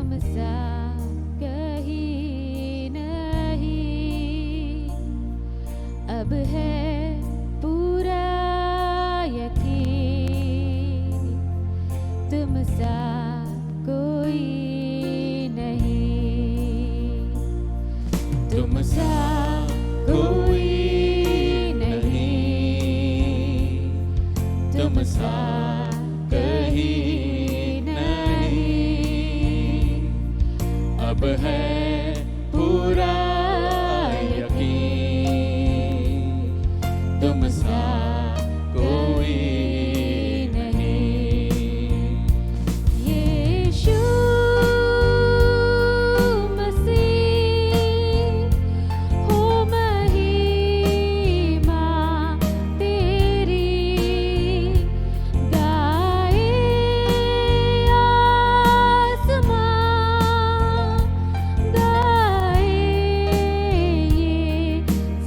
तुमसा कहीं नहीं, अब है पूरा यकीन, तुमसा कोई नहीं, तुमसा कोई नहीं, तुमसा कहीं नहीं, अब है पूरा यकीन, तुमसा कोई नहीं। यीशु मसीह हो महिमा तेरी, गाए आसमां, गाए ये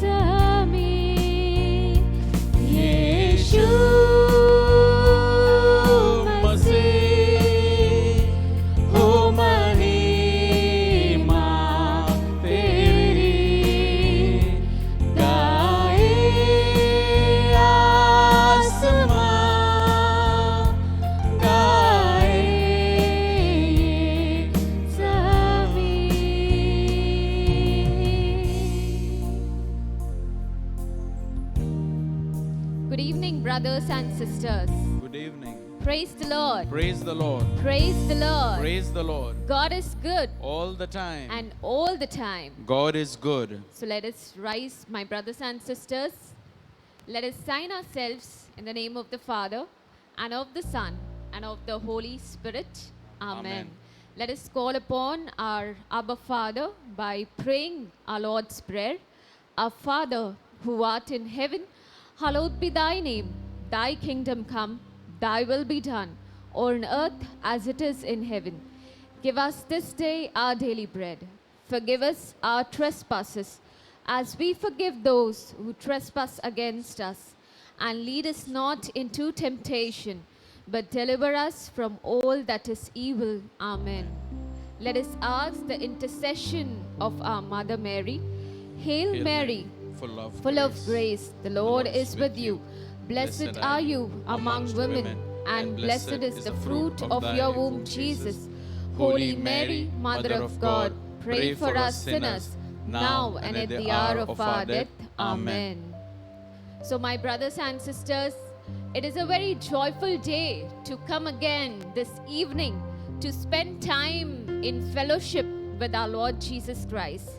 ज़मीन। यीशु मसीह हो महिमा तेरी, गाए आसमां, गाए ये ज़मीन। Good evening, brothers and sisters. Good evening. Praise the Lord. Praise the Lord. Praise the Lord. Praise the Lord. God is good All the time. and all the time. God is good. So let us rise, my brothers and sisters. Let us sign ourselves in the name of the Father and of the Son and of the Holy Spirit. Amen. Amen. Let us call upon our Abba Father by praying our Lord's Prayer. Our Father, who art in heaven, hallowed be thy name. Thy kingdom come, thy will be done, on earth as it is in heaven. Give us this day our daily bread. Forgive us our trespasses, as we forgive those who trespass against us. And lead us not into temptation, but deliver us from all that is evil. Amen. Let us ask the intercession of our Mother Mary. Hail, Hail Mary, full of grace, the Lord is with you. Blessed are you among women, and blessed is the fruit of your womb, Jesus. Holy Mary, Mother of God, pray for us sinners, now and at the hour of our death. Amen. So, my brothers and sisters, it is a very joyful day to come again this evening to spend time in fellowship with our Lord Jesus Christ.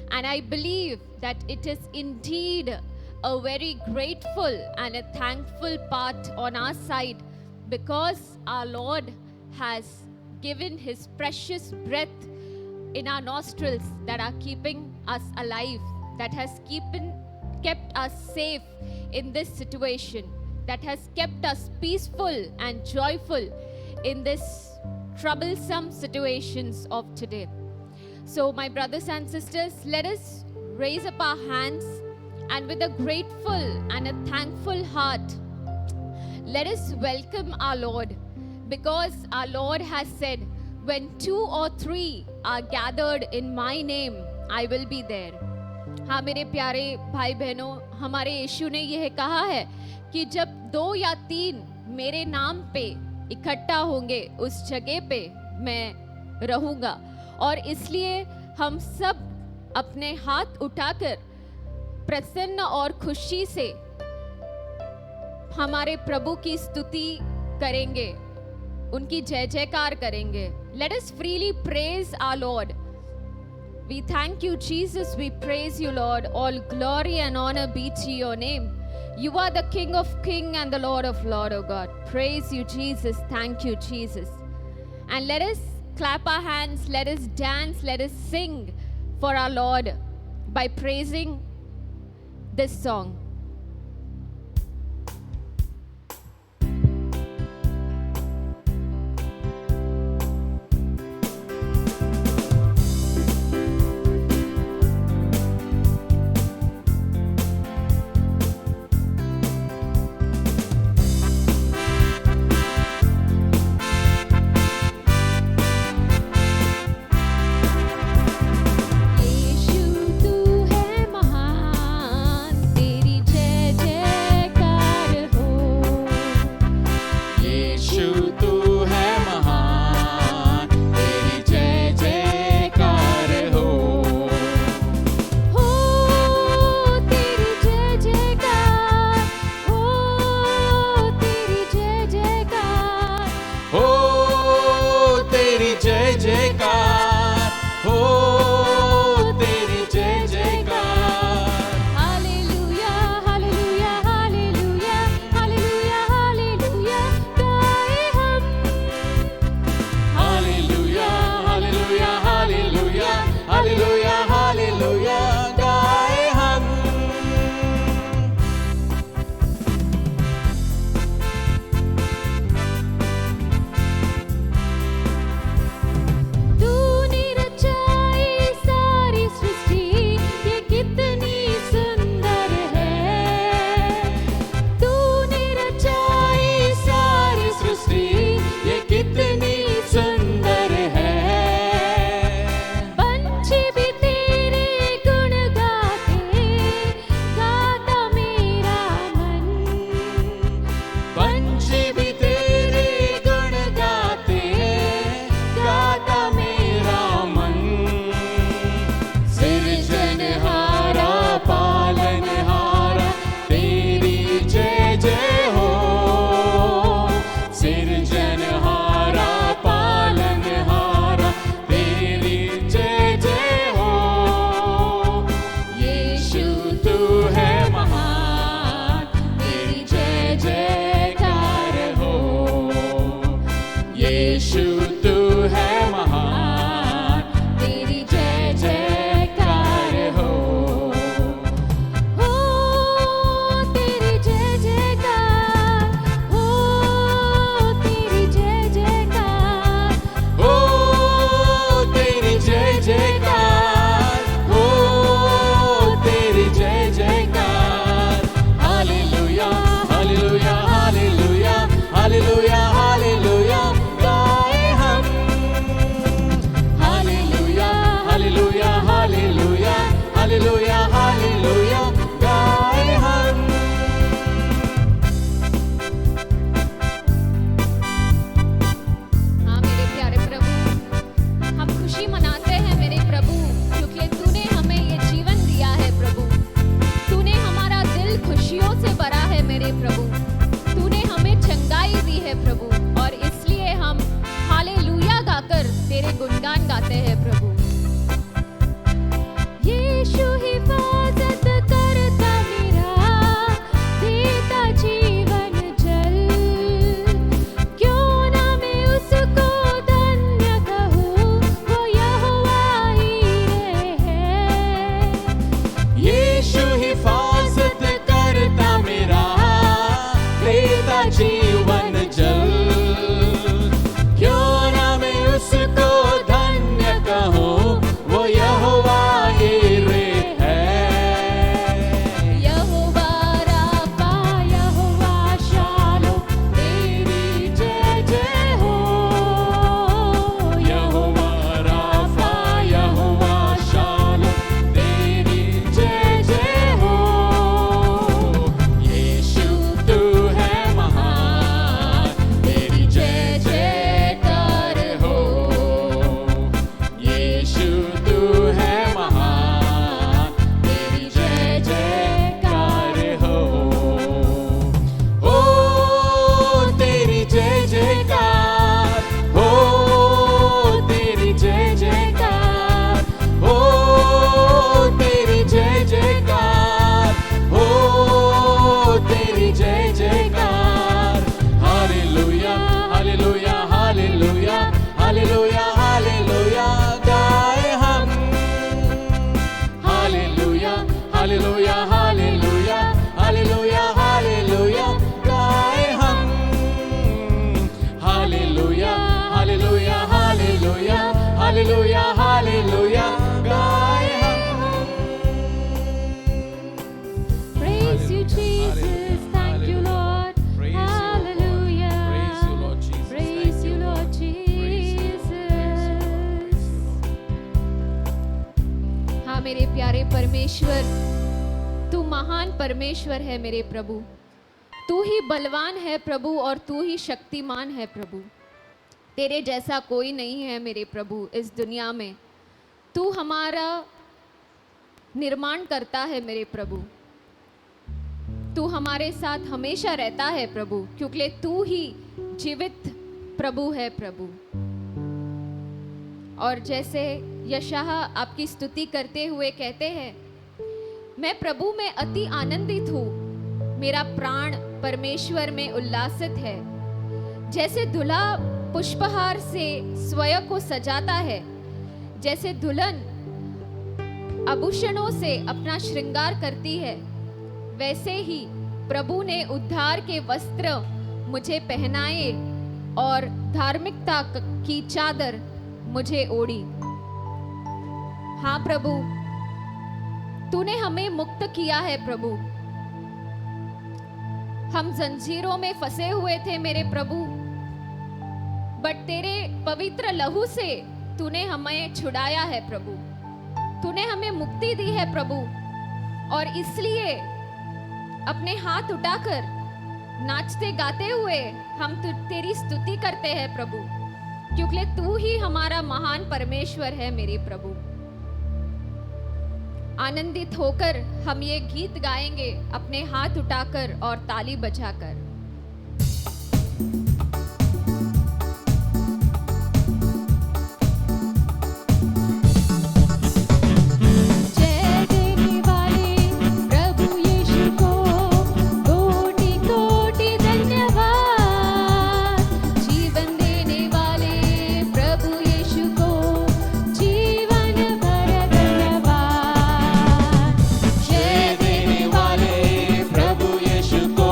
And I believe that it is indeed a very grateful and a thankful part on our side, because our Lord has given his precious breath in our nostrils that are keeping us alive, that has kept us safe in this situation, that has kept us peaceful and joyful in this troublesome situations of today. So, my brothers and sisters, let us raise up our hands, and with a grateful and a thankful heart, let us welcome our Lord, because our Lord has said, when 2 or 3 are gathered in my name, I will be there. हाँ मेरे प्यारे भाई बहनों, हमारे यीशु ने यह कहा है कि जब 2 या 3 मेरे नाम पे इकट्ठा होंगे, उस जगह पे मैं रहूँगा। और इसलिए हम सब अपने हाथ उठाकर प्रसन्न और खुशी से हमारे प्रभु की स्तुति करेंगे, उनकी जय जयकार करेंगे. Let us freely praise our Lord. We thank you, Jesus. We praise you, Lord. All glory and honor be to your name. You are the King of Kings and the Lord of Lords, oh God. Praise you, Jesus. Thank you, Jesus. And let us clap our hands, let us dance, let us sing for our Lord by praising this song. खुशी मनाते हैं मेरे प्रभु, क्योंकि तूने हमें ये जीवन दिया है प्रभु। तूने हमारा दिल खुशियों से भरा है मेरे प्रभु। तूने हमें चंगाई दी है प्रभु, और इसलिए हम हालेलुया गाकर तेरे गुणगान गाते हैं प्रभु। यीशु हिफाजत करता मेरा, देता जीवन जल, क्यों ना मैं उसको धन्य कहूँ, वो यहोवा ही है। यीशु हिफाजत करता मेरा, देता जीवन जल, क्यों ना मैं उसको धन्य कहूँ, वो यहोवा ईरे है। यहोवा राफा, यहोवा शालोम, तेरी जय जय हो। यहोवा राफा, यहोवा शालोम, तेरी जय जय हो। यीशु तू है महान, तेरी जय जयकार हो। यीशु तू है महान, तेरी जय जयकार हो। ओ तेरी जय जयकार, ओ तेरी जय जयकार, ओ तेरी जय जयकार, ओ तेरी जय जयकार। Hallelujah hallelujah hallelujah hallelujah hallelujah गाए हम। Hallelujah hallelujah hallelujah hallelujah hallelujah गाए हम। Hallelujah hallelujah hallelujah hallelujah hallelujah गाए हम। Praise you, Jesus. Thank you, Lord. Praise you, Lord. Hallelujah. Praise you, Lord Jesus. Praise Thank you, Lord Praise you, Lord. Praise you, Lord. Praise you, Lord. हाँ मेरे प्यारे परमेश्वर, तू महान परमेश्वर है मेरे प्रभु। तू ही बलवान है प्रभु, और तू ही शक्तिमान है प्रभु। तेरे जैसा कोई नहीं है मेरे प्रभु इस दुनिया में। तू हमारा निर्माण करता है मेरे प्रभु। तू हमारे साथ हमेशा रहता है प्रभु, क्योंकि तू ही जीवित प्रभु है प्रभु। और जैसे यशाह आपकी स्तुति करते हुए कहते हैं, मैं प्रभु में अति आनंदित हूँ, मेरा प्राण परमेश्वर में उल्लासित है। जैसे दूल्हा पुष्पहार से स्वयं को सजाता है, जैसे दुल्हन आभूषणों से अपना श्रृंगार करती है, वैसे ही प्रभु ने उद्धार के वस्त्र मुझे पहनाए और धार्मिकता की चादर मुझे ओढ़ी। हाँ प्रभु, तूने हमें मुक्त किया है प्रभु। हम जंजीरों में फंसे हुए थे मेरे प्रभु, बट तेरे पवित्र लहू से तूने हमें छुड़ाया है प्रभु। तूने हमें मुक्ति दी है प्रभु, और इसलिए अपने हाथ उठाकर नाचते गाते हुए हम तेरी स्तुति करते हैं प्रभु, क्योंकि तू ही हमारा महान परमेश्वर है मेरे प्रभु। आनंदित होकर हम ये गीत गाएंगे अपने हाथ उठाकर और ताली बजाकर। जय देने वाले प्रभु यीशु को कोटि कोटि धन्यवाद। जीवन देने वाले प्रभु यीशु को जीवन भर धन्यवाद। जय देने वाले प्रभु यीशु को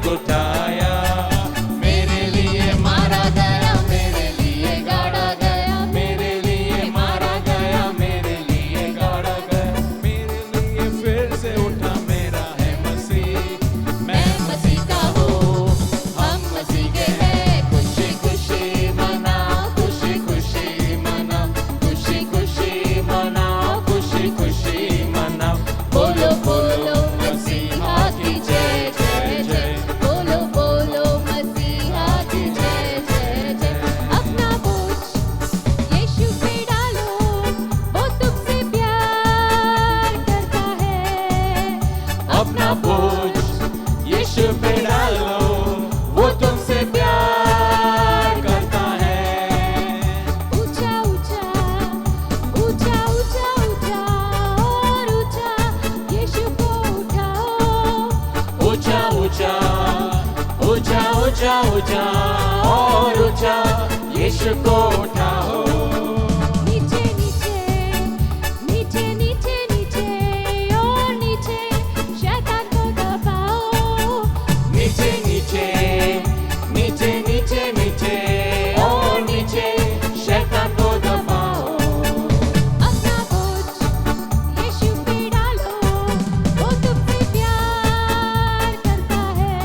उठाया, मेरे लिए मारा गया, मेरे लिए गाड़ा गया, मेरे लिए मारा गया, मेरे लिए गाड़ा गया, मेरे लिए फिर से उठा, मेरा है मसीह। मैं मसीह का हूँ, हम मसीह के हैं। खुशी खुशी मनाओ, खुशी खुशी मनाओ, खुशी खुशी मनाओ, खुशी खुशी मनाओ। बोलो बोलो मसीहा की जय जय जय, बोलो बोलो मसीहा की जय जय जय। अपना बोझ यीशु पे डालो, वो तुमसे प्यार करता है। अपना बोझ यीशु पे डालो, वो तुमसे प्यार करता है। ऊंचा ऊंचा ऊंचा ऊंचा ऊंचा और ऊंचा यीशु को उठाओ। ऊंचा ऊंचा ऊंचा ऊंचा ऊंचा और ऊंचा यीशु को उठाओ। नीचे नीचे नीचे नीचे नीचे और नीचे शैतान को दबाओ। नीचे नीचे नीचे नीचे नीचे और नीचे शैतान को दबाओ। अपना बोझ यीशु पे डालो, वो तुमसे प्यार करता है।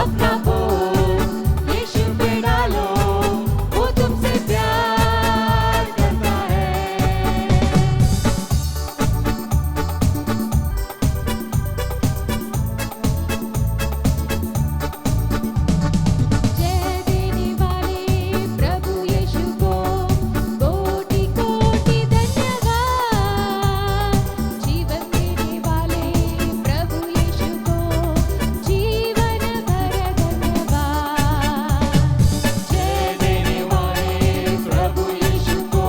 अपना बोझ यीशु पे डालो, वो तुमसे प्यार करता है। जय देने वाले प्रभु यीशु को कोटि कोटि धन्यवाद। जीवन देने वाले प्रभु यीशु को जीवन भर धन्यवाद। जय देने वाले प्रभु यीशु को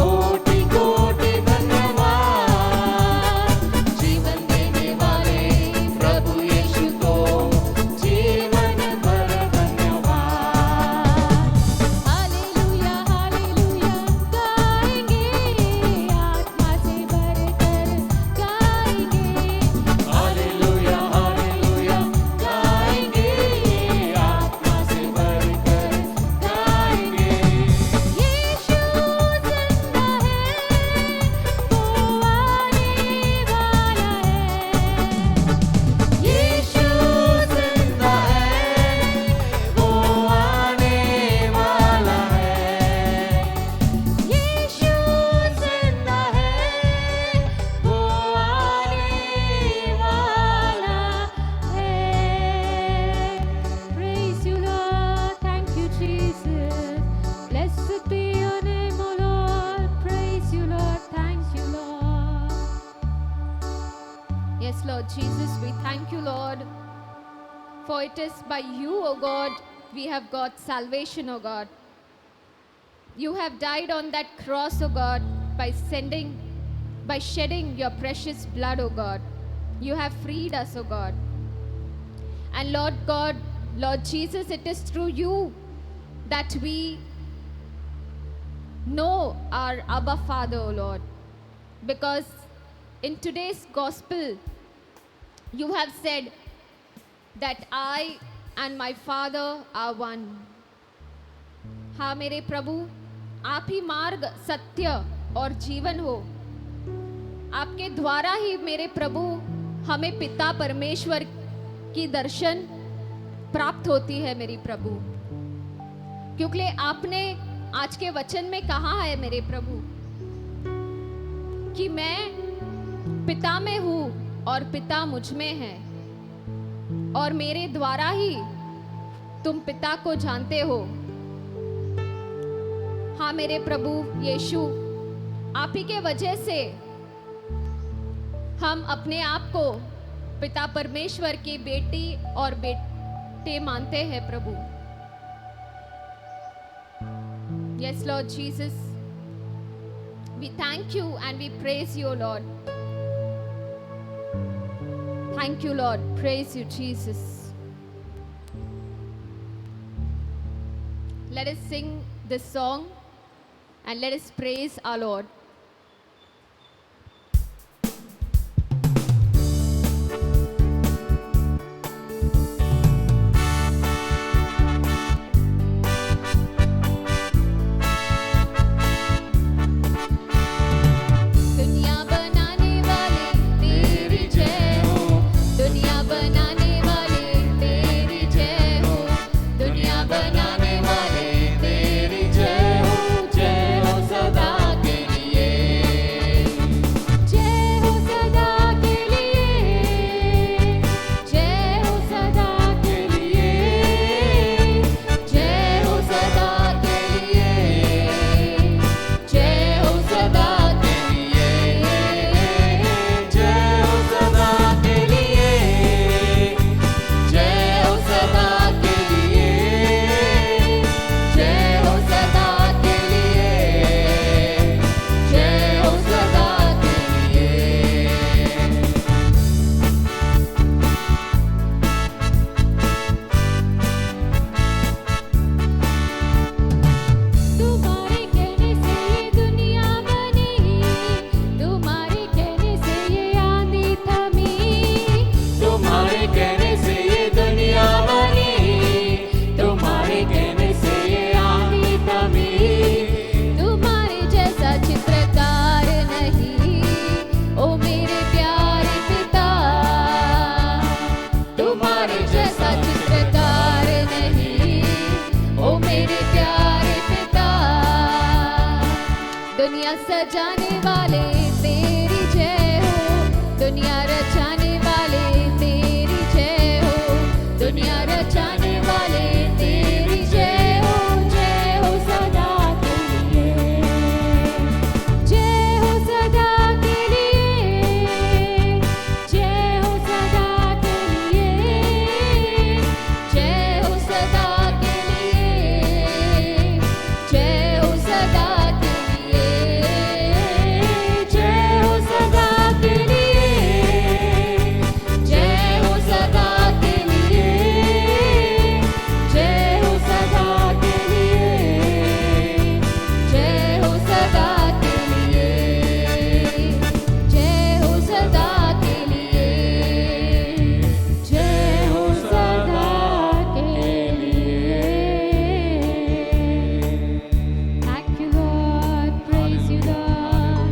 कोटि कोटि धन्यवाद। जीवन देने वाले प्रभु यीशु को जीवन भर धन्यवाद। हालेलुया हालेलुया गाएंगे, आत्मा से भरकर गाएंगे। हालेलुया हालेलुया गाएंगे, आत्मा से भरकर गाएंगे। यीशु जिंदा है, वो आने वाला है। यीशु जिंदा है, वो आने वाला है। यीशु जिंदा है, वो आने वाला है। Praise you, Lord. Thank you, Jesus. Blessed be your name, O Lord. Praise you, Lord. Thank you, Lord. Yes, Lord Jesus, we thank you, Lord. For it is by you, O God, we have got salvation, O God. You have died on that cross, O God, by shedding your precious blood, O God. You have freed us, O God. And Lord God, Lord Jesus, it is through you that we know our Abba Father, O Lord. Because in today's gospel, you have said that I and my Father are one. हाँ मेरे प्रभु, आप ही मार्ग, सत्य और जीवन हो। आपके द्वारा ही मेरे प्रभु हमें पिता परमेश्वर की दर्शन प्राप्त होती है मेरी प्रभु। क्योंकि आपने आज के वचन में कहा है मेरे प्रभु कि मैं पिता में हूँ और पिता मुझ में है, और मेरे द्वारा ही तुम पिता को जानते हो। हाँ मेरे प्रभु यीशु, आप ही के वजह से हम अपने आप को पिता परमेश्वर की बेटी और बेटे मानते हैं प्रभु। Yes, Lord Jesus, we thank you and we praise you, Lord. Thank you, Lord. Praise you, Jesus. Let us sing this song and let us praise our Lord. दुनिया सजाने वाले तेरी जय हो, दुनिया रचाने वाले तेरी जय हो, दुनिया रचाने वाले तेरी जय हो सदा के लिए, जय हो सदा के लिए, जय हो सदा के लिए, जय हो सदा के लिए, जय हो सदा के लिए, जय हो सदा के लिए, जय हो सदा के लिए, जय हो सदा के लिए, जय हो सदा के लिए, जय हो सदा के लिए, जय हो सदा के लिए। Thank you Lord, praise you Lord,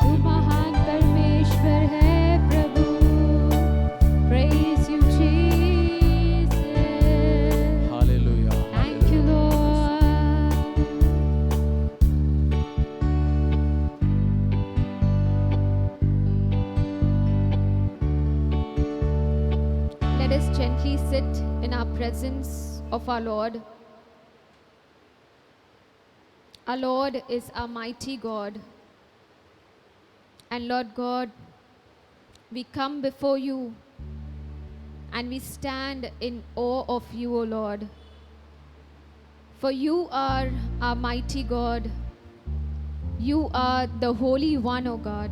तू महान परमेश्वर है प्रभु, praise you Jesus, Hallelujah. thank you Lord. Let us gently sit in our presence of our Lord. Our Lord is our mighty God. And Lord God, we come before you and we stand in awe of you, O Lord. For you are our mighty God. You are the Holy One, O God.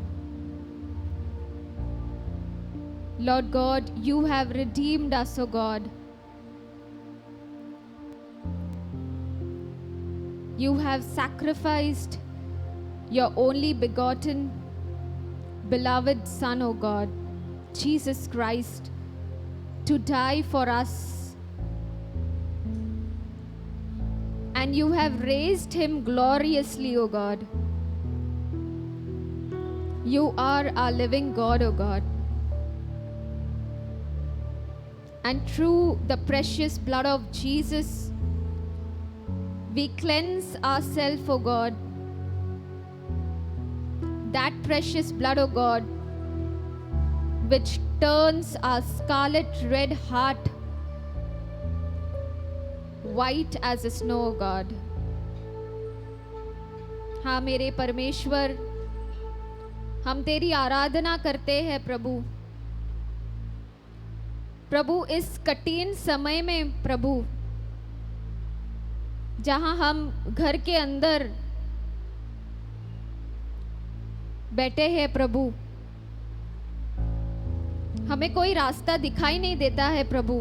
Lord God, you have redeemed us, O God. You have sacrificed your only begotten, beloved Son, O God, Jesus Christ, to die for us. And you have raised him gloriously, O God. You are our living God, O God. And through the precious blood of Jesus, we cleanse ourselves, O God. That precious blood, O God, which turns our scarlet red heart white as a snow, O God. हाँ मेरे परमेश्वर, हम तेरी आराधना करते हैं प्रभु। प्रभु इस कठिन समय में प्रभु, जहां हम घर के अंदर बैठे हैं प्रभु, हमें कोई रास्ता दिखाई नहीं देता है प्रभु,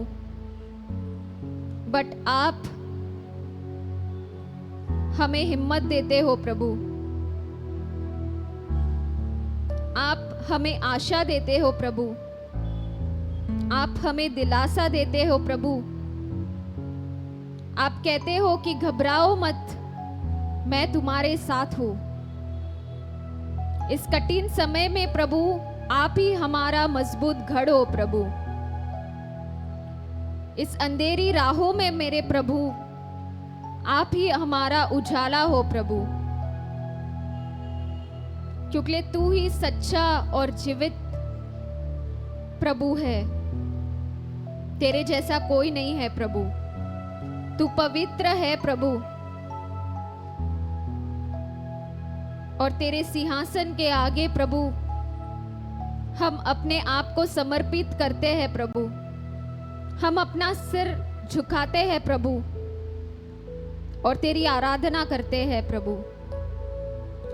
बट आप हमें हिम्मत देते हो प्रभु, आप हमें आशा देते हो प्रभु, आप हमें दिलासा देते हो प्रभु। आप कहते हो कि घबराओ मत, मैं तुम्हारे साथ हूं। इस कठिन समय में प्रभु, आप ही हमारा मजबूत गढ़ हो प्रभु। इस अंधेरी राहों में मेरे प्रभु, आप ही हमारा उजाला हो प्रभु, क्योंकि तू ही सच्चा और जीवित प्रभु है। तेरे जैसा कोई नहीं है प्रभु। तू पवित्र है प्रभु, और तेरे सिंहासन के आगे प्रभु, हम अपने आप को समर्पित करते हैं प्रभु। हम अपना सिर झुकाते हैं प्रभु और तेरी आराधना करते हैं प्रभु,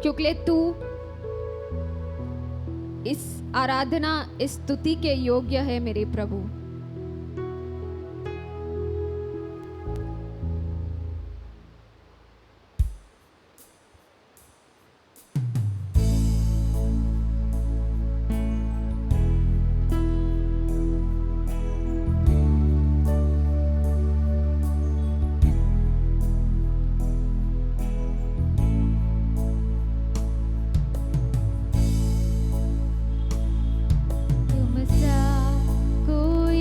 क्योंकि तू इस आराधना, इस स्तुति के योग्य है मेरे प्रभु। तुम सा कोई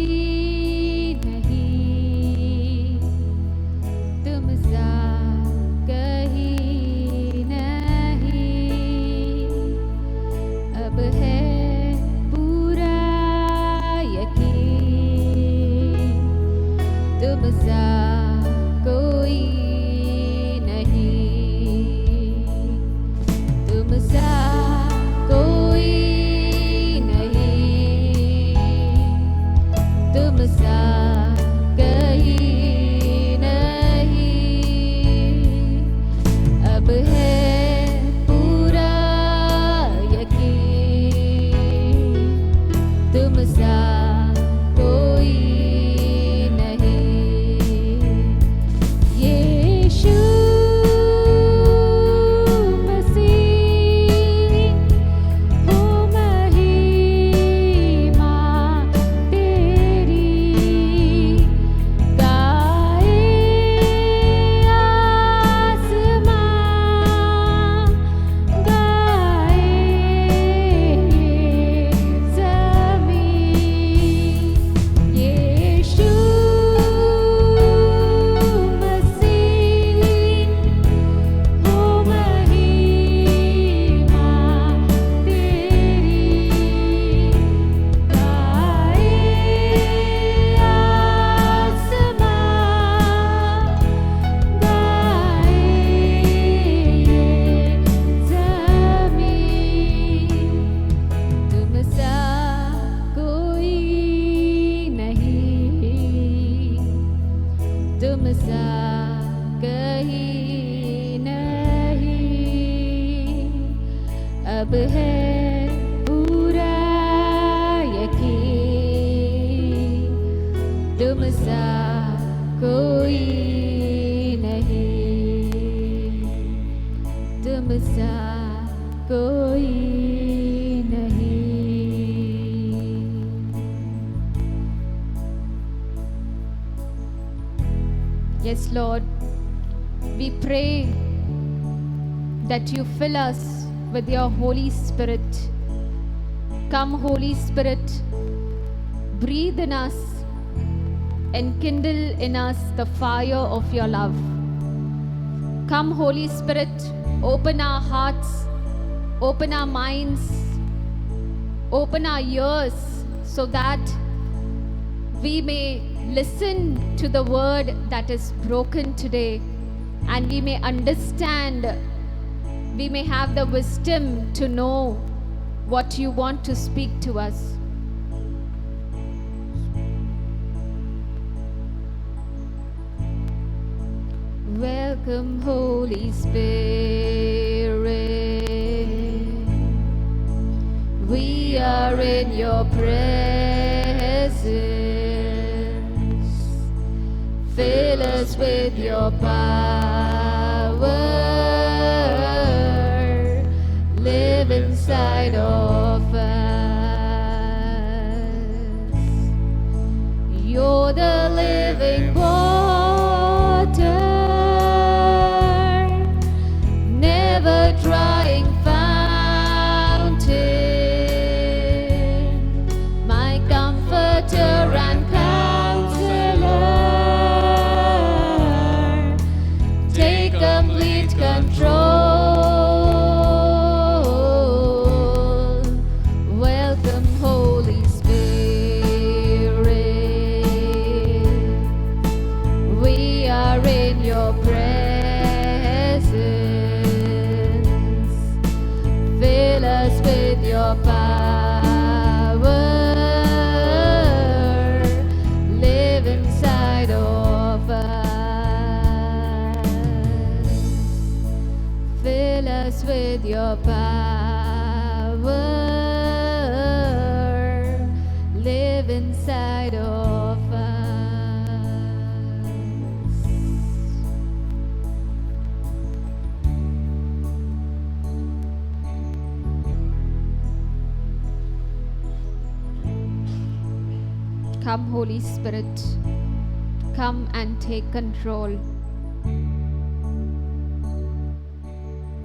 अब है पूरा यकीन, तुम सा कोई नहीं, तुम सा कोई नहीं. Yes, Lord, we pray that you fill us with your Holy Spirit. Come, Holy Spirit, breathe in us and kindle in us the fire of your love. Come, Holy Spirit, open our hearts, open our minds, open our ears so that we may listen to the word that is broken today, and we may understand, we may have the wisdom to know what you want to speak to us. Welcome, Holy Spirit. We are in your presence. Fill us with your power. Live inside of us. You're the living water, never drying fountain, my comforter and counselor. Take complete control. Welcome, Holy Spirit. We are in your presence. Fill us with your power. Live inside of us. Fill us with your power. Live inside of us. Come, Holy Spirit, come and take control.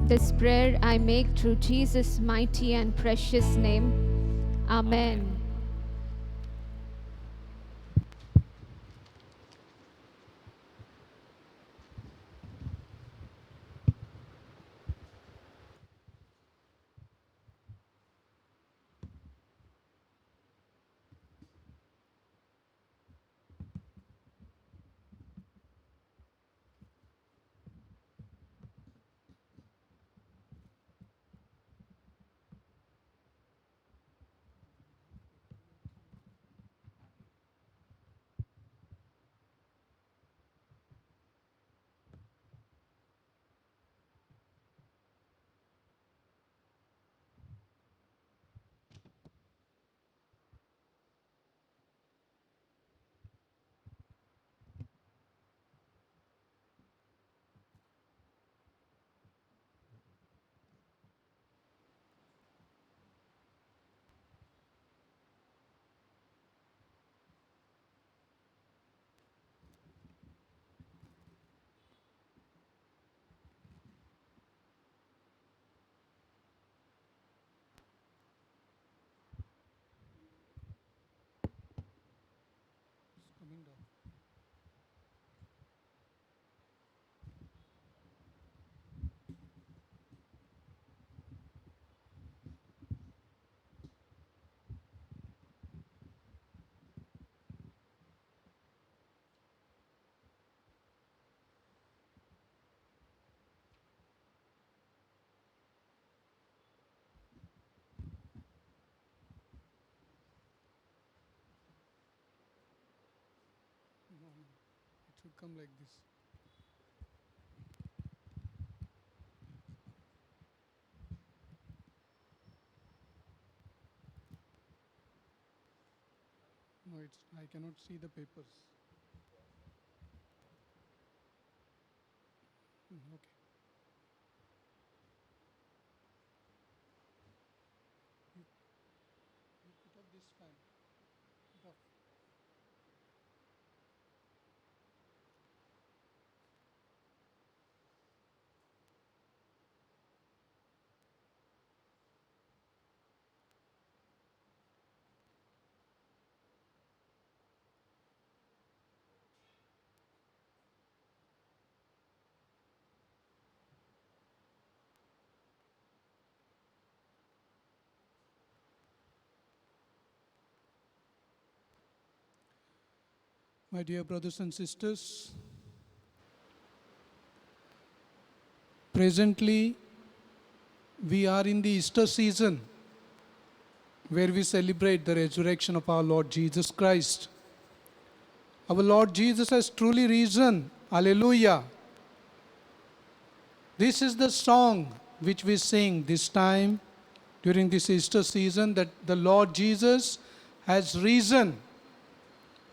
This prayer I make through Jesus' mighty and precious name. Amen. coming down. No, no. It should come like this. No, I cannot see the papers. Okay. You put up this fan. Put up. My dear brothers and sisters, presently we are in the Easter season where we celebrate the resurrection of our Lord Jesus Christ. Our Lord Jesus has truly risen. Hallelujah. This is the song which we sing this time during this Easter season, that the Lord Jesus has risen.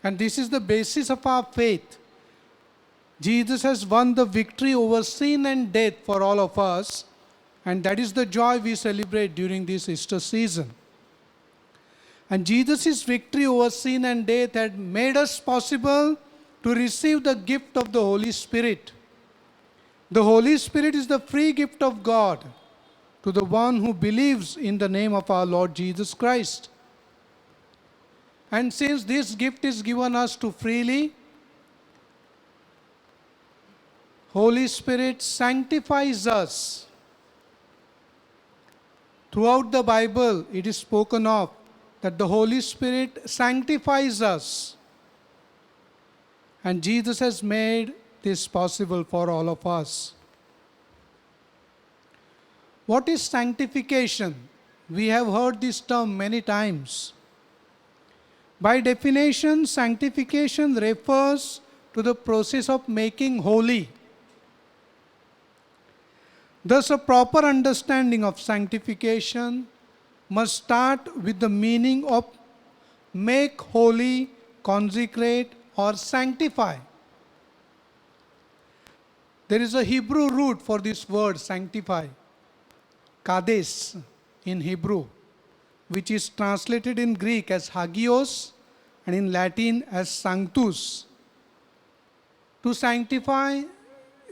And this is the basis of our faith. Jesus has won the victory over sin and death for all of us, and that is the joy we celebrate during this Easter season. And Jesus' victory over sin and death had made us possible to receive the gift of the Holy Spirit. The Holy Spirit is the free gift of God to the one who believes in the name of our Lord Jesus Christ. And since this gift is given us to freely, Holy Spirit sanctifies us. Throughout the Bible, it is spoken of that the Holy Spirit sanctifies us. And Jesus has made this possible for all of us. What is sanctification? We have heard this term many times. By definition, sanctification refers to the process of making holy. Thus, a proper understanding of sanctification must start with the meaning of make holy, consecrate, or sanctify. There is a Hebrew root for this word sanctify, kades in Hebrew, which is translated in Greek as hagios and in Latin as sanctus. To sanctify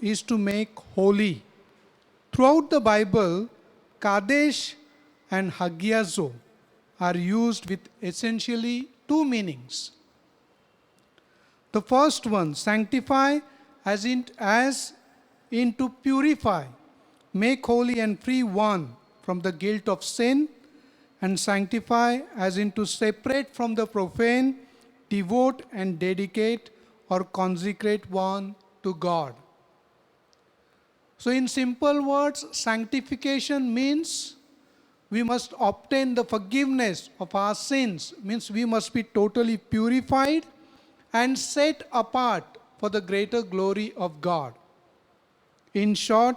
is to make holy. Throughout the Bible, kadesh and hagiazo are used with essentially two meanings. The first one, sanctify, as in to purify, make holy and free one from the guilt of sin, and sanctify as in to separate from the profane, devote and dedicate or consecrate one to God. So in simple words, sanctification means we must obtain the forgiveness of our sins, means we must be totally purified and set apart for the greater glory of God. In short,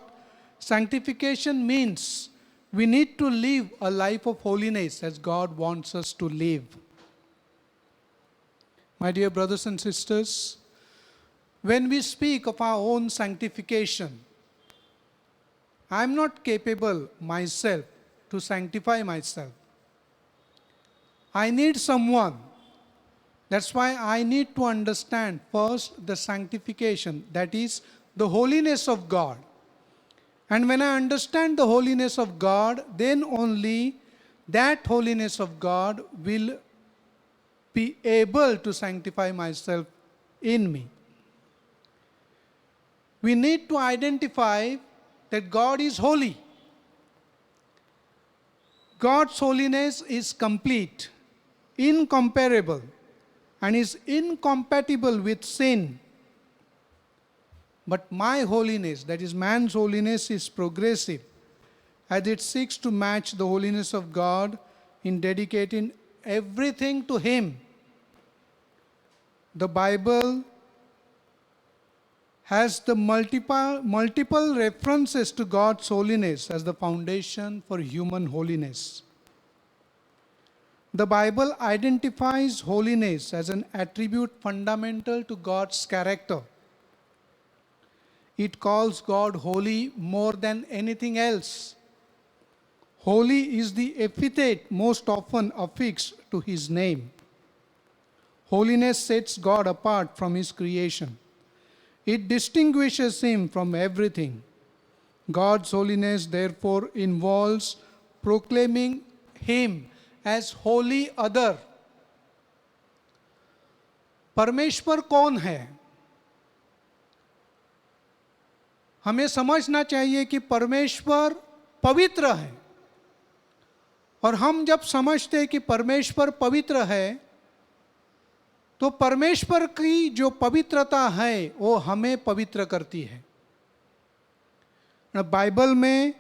sanctification means we need to live a life of holiness as God wants us to live. My dear brothers and sisters, when we speak of our own sanctification, I am not capable myself to sanctify myself. I need someone. That's why I need to understand first the sanctification, that is the holiness of God. And when I understand the holiness of God, then only that holiness of God will be able to sanctify myself in me. We need to identify that God is holy. God's holiness is complete, incomparable, and is incompatible with sin. But my holiness, that is man's holiness, is progressive, as it seeks to match the holiness of God in dedicating everything to Him. The Bible has the multiple references to God's holiness as the foundation for human holiness. The Bible identifies holiness as an attribute fundamental to God's character. It calls God holy more than anything else. Holy is the epithet most often affixed to his name. Holiness sets God apart from his creation. It distinguishes him from everything. God's holiness therefore involves proclaiming him as holy other. परमेश्वर कौन है? हमें समझना चाहिए कि परमेश्वर पवित्र है, और हम जब समझते हैं कि परमेश्वर पवित्र है, तो परमेश्वर की जो पवित्रता है वो हमें पवित्र करती है. बाइबल में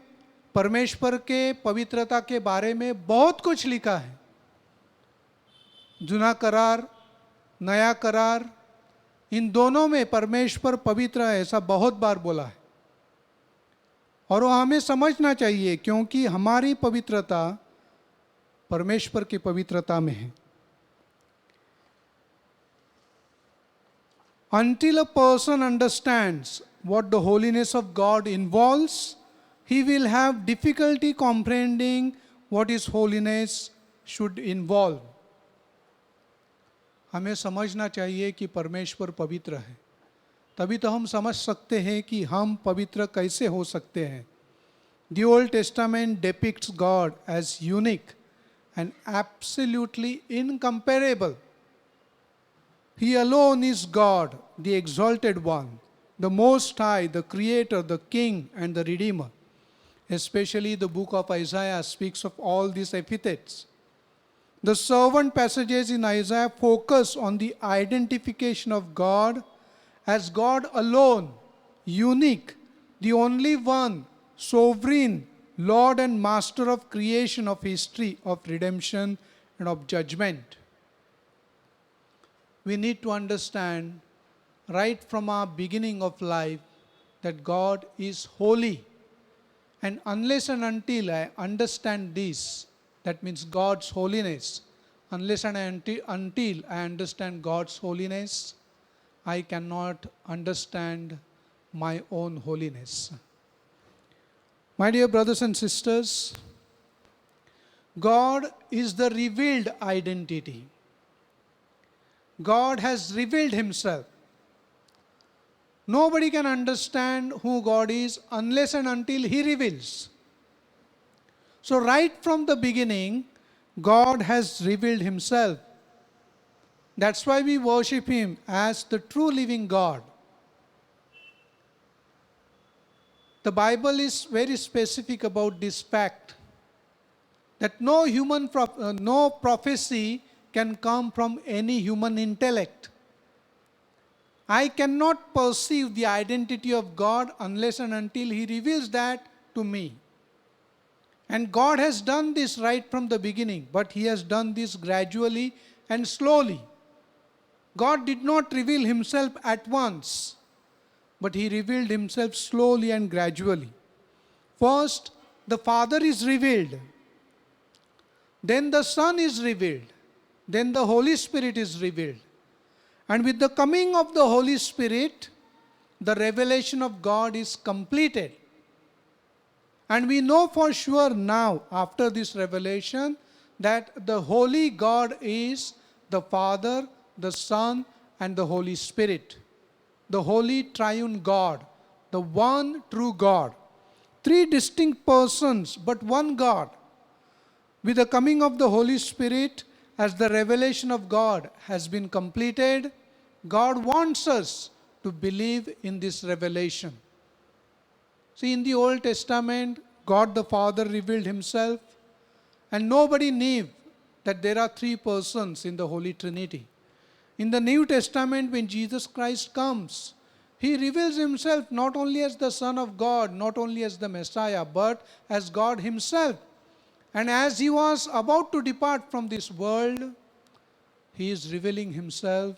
परमेश्वर के पवित्रता के बारे में बहुत कुछ लिखा है. जुना करार, नया करार, इन दोनों में परमेश्वर पवित्र है ऐसा बहुत बार बोला है, और वो हमें समझना चाहिए क्योंकि हमारी पवित्रता परमेश्वर की पवित्रता में है. Until a person understands what the holiness of God involves, he will have difficulty comprehending what his holiness should involve. हमें समझना चाहिए कि परमेश्वर पवित्र है, तभी तो हम समझ सकते हैं कि हम पवित्र कैसे हो सकते हैं. The Old Testament depicts God as unique and absolutely incomparable. He alone is God, the exalted one, the Most High, the Creator, the King, and the Redeemer. Especially the book of Isaiah speaks of all these epithets. The servant passages in Isaiah focus on the identification of God as God alone, unique, the only one, sovereign, Lord and Master of creation, of history, of redemption, and of judgment. We need to understand right from our beginning of life that God is holy. And unless and until I understand this, that means God's holiness, unless and until I understand God's holiness, I cannot understand my own holiness. My dear brothers and sisters, God is the revealed identity. God has revealed himself. Nobody can understand who God is unless and until he reveals. So right from the beginning, God has revealed himself. That's why we worship him as the true living God. The Bible is very specific about this fact that no prophecy can come from any human intellect. I cannot perceive the identity of God unless and until he reveals that to me. And God has done this right from the beginning, but he has done this gradually and slowly. God did not reveal himself at once, but he revealed himself slowly and gradually. First, the Father is revealed. Then the Son is revealed. Then the Holy Spirit is revealed. And with the coming of the Holy Spirit, the revelation of God is completed. And we know for sure now, after this revelation, that the Holy God is the Father, the Son, and the Holy Spirit. The Holy Triune God, the one true God. Three distinct persons, but one God. With the coming of the Holy Spirit, as the revelation of God has been completed, God wants us to believe in this revelation. See, in the Old Testament, God the Father revealed himself, and nobody knew that there are three persons in the Holy Trinity. In the New Testament, when Jesus Christ comes, he reveals himself not only as the Son of God, not only as the Messiah, but as God himself. And as he was about to depart from this world, he is revealing himself,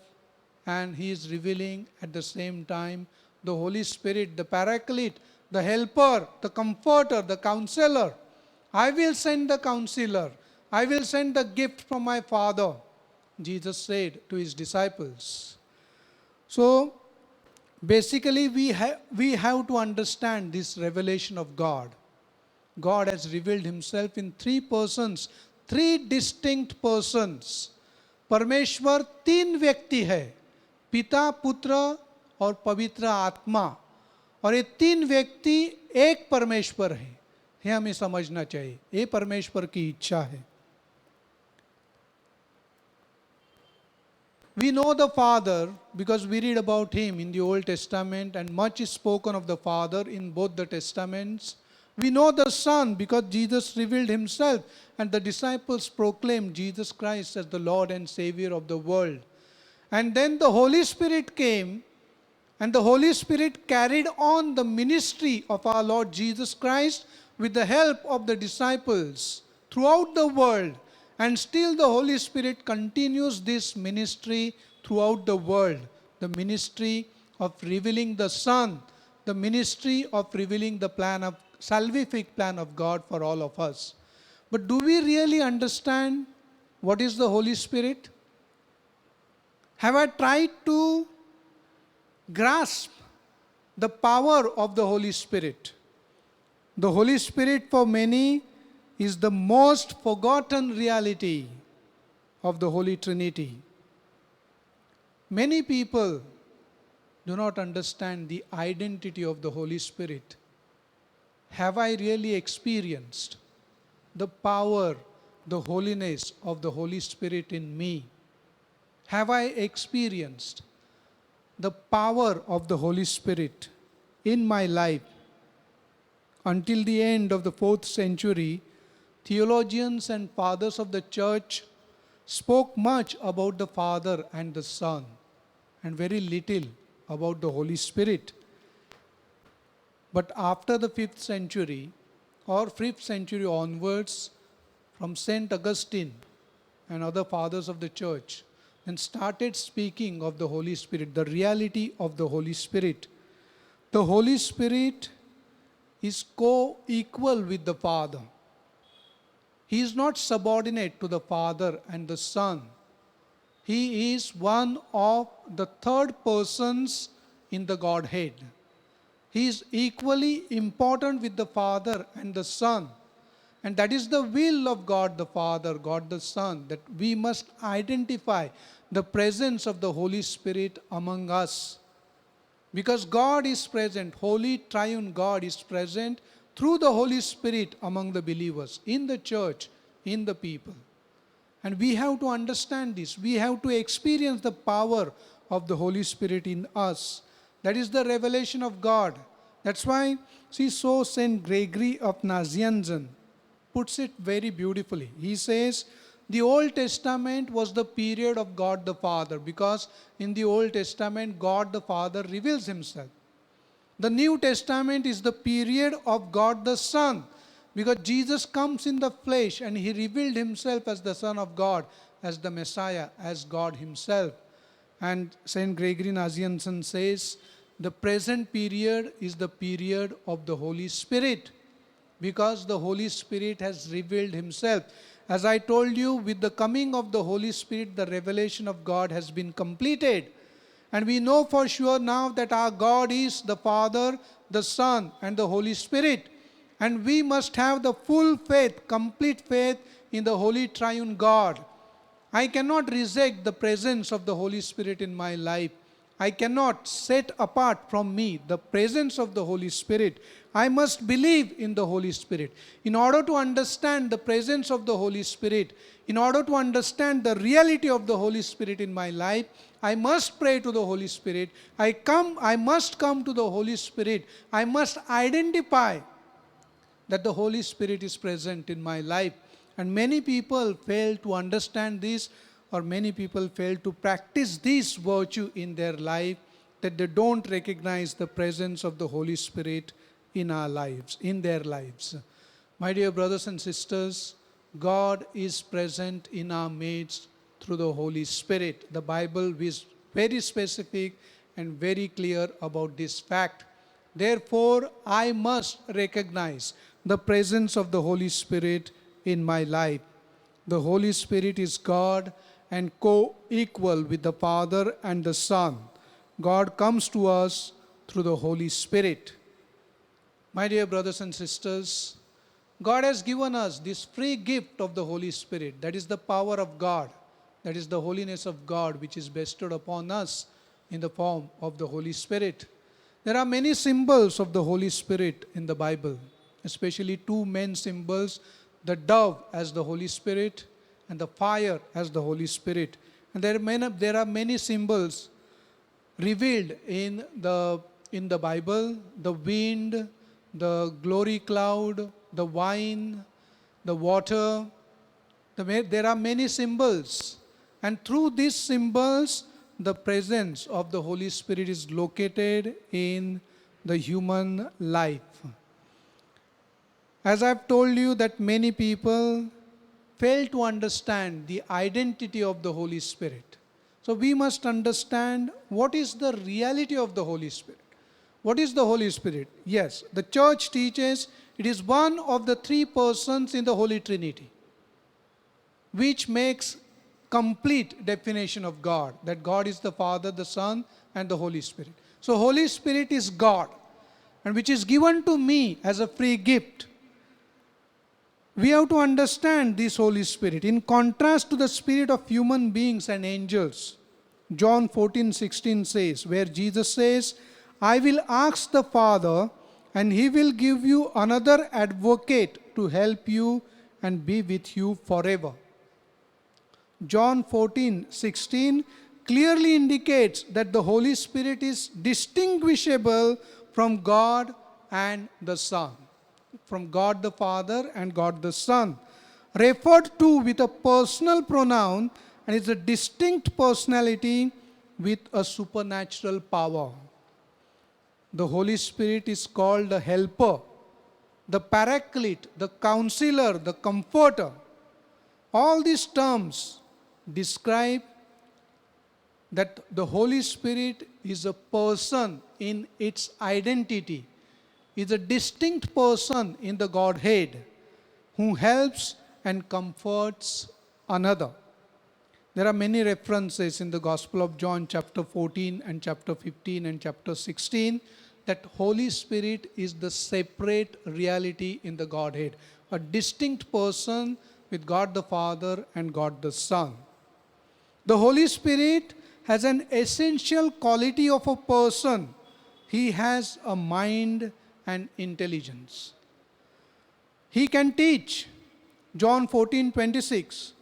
and he is revealing at the same time the Holy Spirit, the Paraclete, the Helper, the Comforter, the Counselor. I will send the Counselor, I will send the gift from my Father, Jesus said to his disciples. So, basically, we have to understand this revelation of God. God has revealed himself in three persons, three distinct persons. परमेश्वर तीन व्यक्ति है, पिता, पुत्र और पवित्र आत्मा, और ये तीन व्यक्ति एक परमेश्वर है. ये हमें समझना चाहिए. ये परमेश्वर की इच्छा है. We know the Father because we read about him in the Old Testament, and much is spoken of the Father in both the Testaments. We know the Son because Jesus revealed himself and the disciples proclaimed Jesus Christ as the Lord and Savior of the world. And then the Holy Spirit came, and the Holy Spirit carried on the ministry of our Lord Jesus Christ with the help of the disciples throughout the world. And still the Holy Spirit continues this ministry throughout the world. The ministry of revealing the Son, the ministry of revealing the salvific plan of God for all of us. But do we really understand what is the Holy Spirit? Have I tried to grasp the power of the Holy Spirit? The Holy Spirit for many is the most forgotten reality of the Holy Trinity. Many people do not understand the identity of the Holy Spirit. Have I really experienced the power, the holiness of the Holy Spirit in me? Have I experienced the power of the Holy Spirit in my life? Until the end of the 4th century, theologians and fathers of the church spoke much about the Father and the Son and very little about the Holy Spirit. But after the 5th century or 5th century onwards, from Saint Augustine and other fathers of the church, and started speaking of the Holy Spirit, the reality of the Holy Spirit. The Holy Spirit is co-equal with the Father. He is not subordinate to the Father and the Son. He is one of the third persons in the Godhead. He is equally important with the Father and the Son. And that is the will of God the Father, God the Son, that we must identify the presence of the Holy Spirit among us. Because God is present, Holy Triune God is present through the Holy Spirit among the believers, in the church, in the people. And we have to understand this. We have to experience the power of the Holy Spirit in us. That is the revelation of God. That's why, see, so Saint Gregory of Nazianzen puts it very beautifully. He says, the Old Testament was the period of God the Father, because in the Old Testament, God the Father reveals himself. The New Testament is the period of God the Son, because Jesus comes in the flesh and he revealed himself as the Son of God, as the Messiah, as God himself. And Saint Gregory Nazianzen says, the present period is the period of the Holy Spirit, because the Holy Spirit has revealed himself. As I told you, with the coming of the Holy Spirit, the revelation of God has been completed. And we know for sure now that our God is the Father, the Son, and the Holy Spirit. And we must have the full faith, complete faith in the Holy Triune God. I cannot reject the presence of the Holy Spirit in my life. I cannot set apart from me the presence of the Holy Spirit. I must believe in the Holy Spirit. In order to understand the presence of the Holy Spirit, in order to understand the reality of the Holy Spirit in my life, I must pray to the Holy Spirit. I must come to the Holy Spirit. I must identify that the Holy Spirit is present in my life. And many people fail to understand this, or many people fail to practice this virtue in their life, that they don't recognize the presence of the Holy Spirit in our lives, in their lives. My dear brothers and sisters, God is present in our midst through the Holy Spirit. The Bible is very specific and very clear about this fact. Therefore, I must recognize the presence of the Holy Spirit in my life. The Holy Spirit is God and co-equal with the Father and the Son. God comes to us through the Holy Spirit. My dear brothers and sisters, God has given us this free gift of the Holy Spirit. That is the power of God. That is the holiness of God which is bestowed upon us in the form of the Holy Spirit. There are many symbols of the Holy Spirit in the Bible, especially two main symbols, the dove as the Holy Spirit and the fire as the Holy Spirit. And there are many symbols revealed in the Bible, the wind, the glory cloud, the wine, the water. There are many symbols. And through these symbols, the presence of the Holy Spirit is located in the human life. As I've told you that many people fail to understand the identity of the Holy Spirit. So we must understand what is the reality of the Holy Spirit. What is the Holy Spirit? Yes, the church teaches it is one of the three persons in the Holy Trinity, which makes complete definition of God, that God is the Father, the Son, and the Holy Spirit. So Holy Spirit is God, and which is given to me as a free gift. We have to understand this Holy Spirit in contrast to the spirit of human beings and angels. John 14:16 says, where Jesus says, I will ask the Father, and He will give you another advocate to help you and be with you forever. John 14:16 clearly indicates that the Holy Spirit is distinguishable from God and the Son, from God the Father and God the Son, referred to with a personal pronoun, and is a distinct personality with a supernatural power. The Holy Spirit is called the helper, the paraclete, the counselor, the comforter. All these terms describe that the Holy Spirit is a person in its identity, is a distinct person in the Godhead who helps and comforts another. There are many references in the Gospel of John chapter 14 and chapter 15 and chapter 16 that Holy Spirit is the separate reality in the Godhead, a distinct person with God the Father and God the Son. The Holy Spirit has an essential quality of a person. He has a mind and intelligence. He can teach. John 14:26.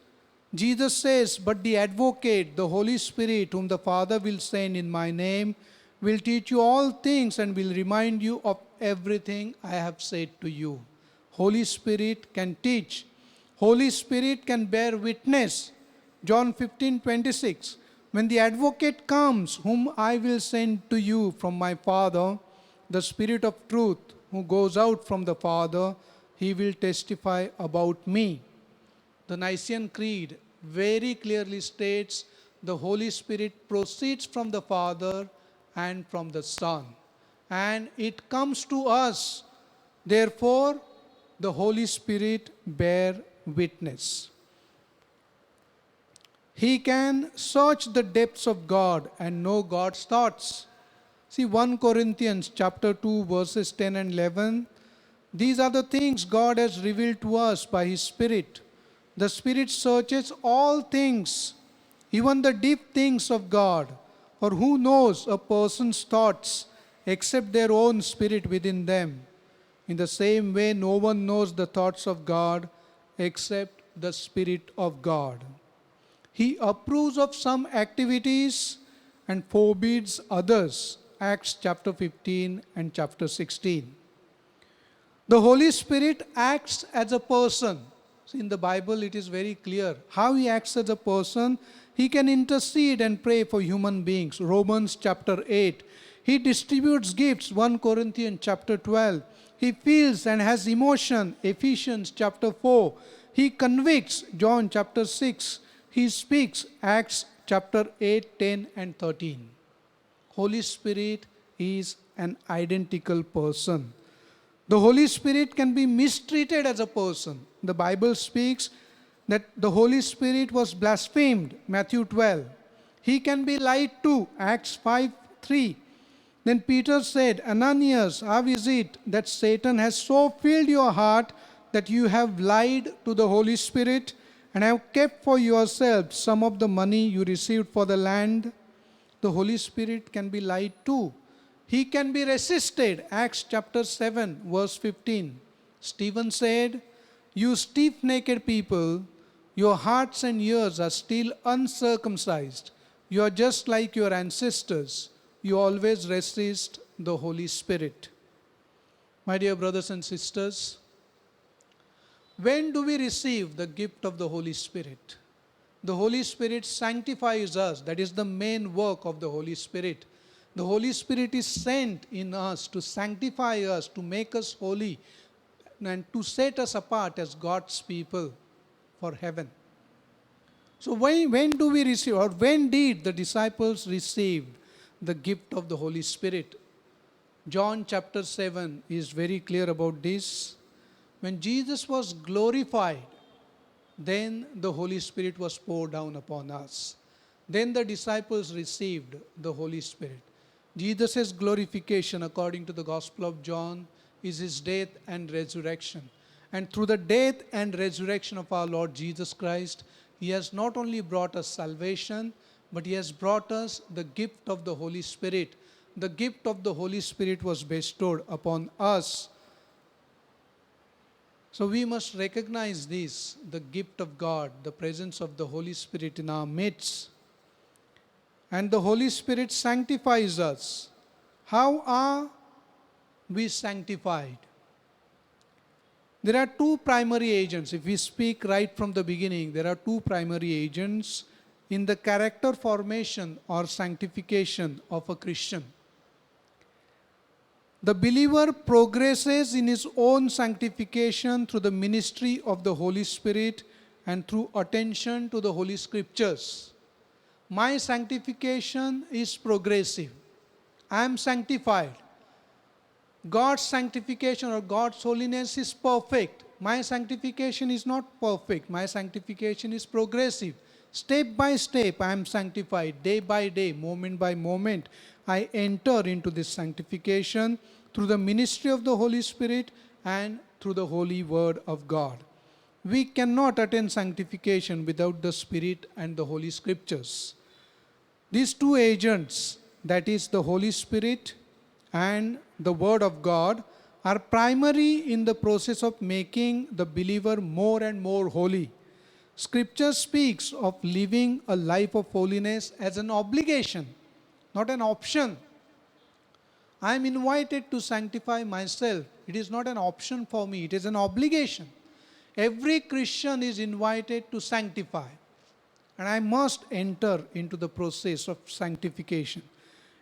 Jesus says, but the advocate, the Holy Spirit, whom the Father will send in my name, will teach you all things and will remind you of everything I have said to you. Holy Spirit can teach. Holy Spirit can bear witness. John 15:26. When the advocate comes, whom I will send to you from my Father, the Spirit of truth, who goes out from the Father, He will testify about me. The Nicene Creed very clearly states the Holy Spirit proceeds from the Father and from the Son, and it comes to us. Therefore, the Holy Spirit bear witness. He can search the depths of God and know God's thoughts. See 1 Corinthians chapter 2 verses 10 and 11. These are the things God has revealed to us by His Spirit. The Spirit searches all things, even the deep things of God. For who knows a person's thoughts except their own spirit within them? In the same way, no one knows the thoughts of God except the Spirit of God. He approves of some activities and forbids others. Acts chapter 15 and chapter 16. The Holy Spirit acts as a person. See, in the Bible it is very clear how He acts as a person. He can intercede and pray for human beings. Romans chapter 8. He distributes gifts. 1 Corinthians chapter 12. He feels and has emotion. Ephesians chapter 4. He convicts. John chapter 6. He speaks. Acts chapter 8, 10 and 13. Holy Spirit is an identical person. The Holy Spirit can be mistreated as a person. The Bible speaks that the Holy Spirit was blasphemed, Matthew 12. He can be lied to, Acts 5:3. Then Peter said, Ananias, how is it that Satan has so filled your heart that you have lied to the Holy Spirit and have kept for yourselves some of the money you received for the land? The Holy Spirit can be lied to. He can be resisted. Acts chapter 7, verse 15. Stephen said, You stiff-necked people, your hearts and ears are still uncircumcised. You are just like your ancestors. You always resist the Holy Spirit. My dear brothers and sisters, when do we receive the gift of the Holy Spirit? The Holy Spirit sanctifies us. That is the main work of the Holy Spirit. The Holy Spirit is sent in us to sanctify us, to make us holy, and to set us apart as God's people for heaven. So when do we receive, or when did the disciples receive the gift of the Holy Spirit? John chapter 7 is very clear about this. When Jesus was glorified, then the Holy Spirit was poured down upon us. Then the disciples received the Holy Spirit. Jesus' glorification, according to the Gospel of John, is his death and resurrection. And through the death and resurrection of our Lord Jesus Christ, he has not only brought us salvation, but he has brought us the gift of the Holy Spirit. The gift of the Holy Spirit was bestowed upon us. So we must recognize this, the gift of God, the presence of the Holy Spirit in our midst. And the Holy Spirit sanctifies us. How are we sanctified? There are two primary agents. If we speak right from the beginning, there are two primary agents in the character formation or sanctification of a Christian. The believer progresses in his own sanctification through the ministry of the Holy Spirit and through attention to the Holy Scriptures. My sanctification is progressive. I am sanctified. God's sanctification or God's holiness is perfect. My sanctification is not perfect. My sanctification is progressive. Step by step, I am sanctified. Day by day, moment by moment, I enter into this sanctification through the ministry of the Holy Spirit and through the holy word of God. We cannot attain sanctification without the Spirit and the Holy Scriptures. These two agents, that is the Holy Spirit and the Word of God, are primary in the process of making the believer more and more holy. Scripture speaks of living a life of holiness as an obligation, not an option. I am invited to sanctify myself. It is not an option for me, it is an obligation. Every Christian is invited to sanctify. And I must enter into the process of sanctification.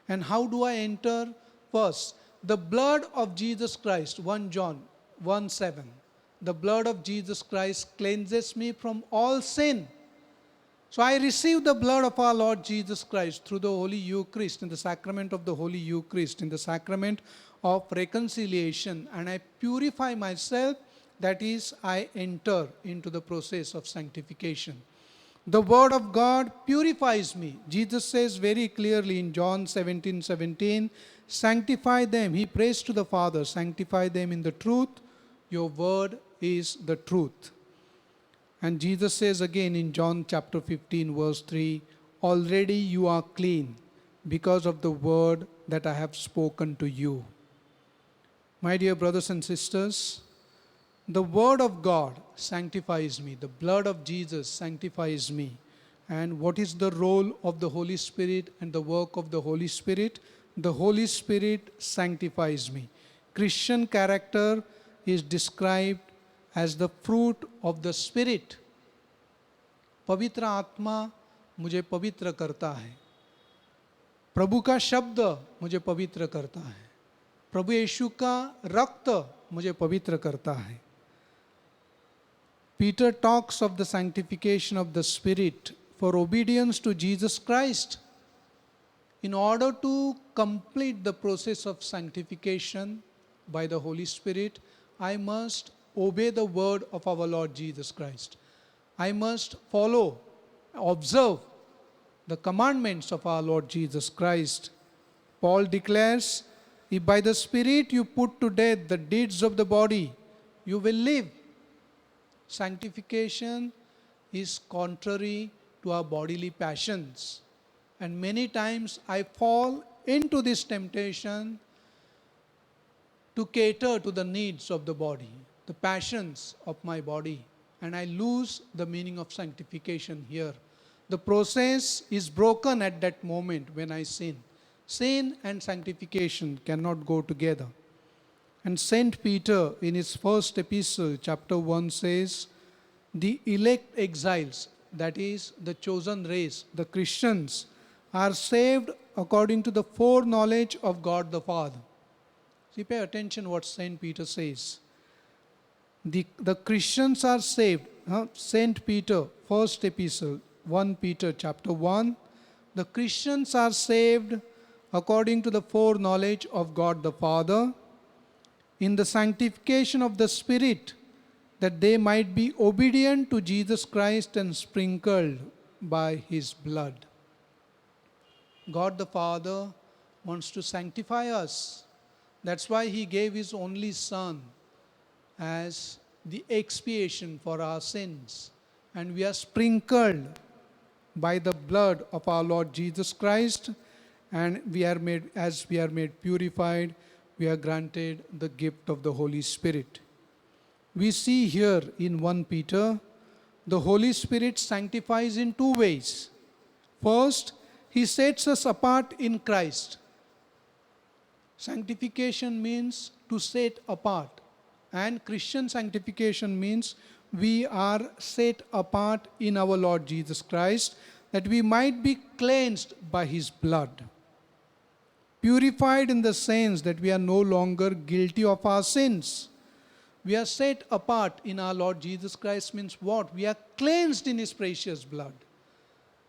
And how do I enter? First, the blood of Jesus Christ, 1 John 1:7. The blood of Jesus Christ cleanses me from all sin. So I receive the blood of our Lord Jesus Christ through the Holy Eucharist, in the sacrament of the Holy Eucharist, in the sacrament of reconciliation, and I purify myself. That is, I enter into the process of sanctification. The Word of God purifies me. Jesus says very clearly in John 17:17, sanctify them. He prays to the Father, sanctify them in the truth. Your word is the truth. And Jesus says again in John chapter 15, verse 3, already you are clean because of the word that I have spoken to you. My dear brothers and sisters, the word of God sanctifies me. The blood of Jesus sanctifies me. And what is the role of the Holy Spirit and the work of the Holy Spirit? The Holy Spirit sanctifies me. Christian character is described as the fruit of the Spirit. पवित्र आत्मा मुझे पवित्र करता है. प्रभु का शब्द मुझे पवित्र करता है. प्रभु यीशु का रक्त मुझे पवित्र करता है. Peter talks of the sanctification of the Spirit for obedience to Jesus Christ. In order to complete the process of sanctification by the Holy Spirit, I must obey the word of our Lord Jesus Christ. I must follow, observe the commandments of our Lord Jesus Christ. Paul declares, if by the Spirit you put to death the deeds of the body, you will live. Sanctification is contrary to our bodily passions. And many times I fall into this temptation to cater to the needs of the body, the passions of my body, and I lose the meaning of sanctification here. The process is broken at that moment when I sin. Sin and sanctification cannot go together. And Saint Peter in his first epistle, chapter 1 says, the elect exiles, that is the chosen race, the Christians, are saved according to the foreknowledge of God the Father. See, pay attention what Saint Peter says. The Christians are saved. Saint Peter, first epistle, 1 Peter chapter 1. The Christians are saved according to the foreknowledge of God the Father, in the sanctification of the Spirit, that they might be obedient to Jesus Christ and sprinkled by His blood. God the Father wants to sanctify us. That's why He gave His only Son as the expiation for our sins. And we are sprinkled by the blood of our Lord Jesus Christ, and we are made, as we are made purified, we are granted the gift of the Holy Spirit. We see here in 1 Peter, the Holy Spirit sanctifies in two ways. First, He sets us apart in Christ. Sanctification means to set apart, and Christian sanctification means we are set apart in our Lord Jesus Christ, that we might be cleansed by His blood. Purified in the sense that we are no longer guilty of our sins. We are set apart in our Lord Jesus Christ means what? We are cleansed in His precious blood.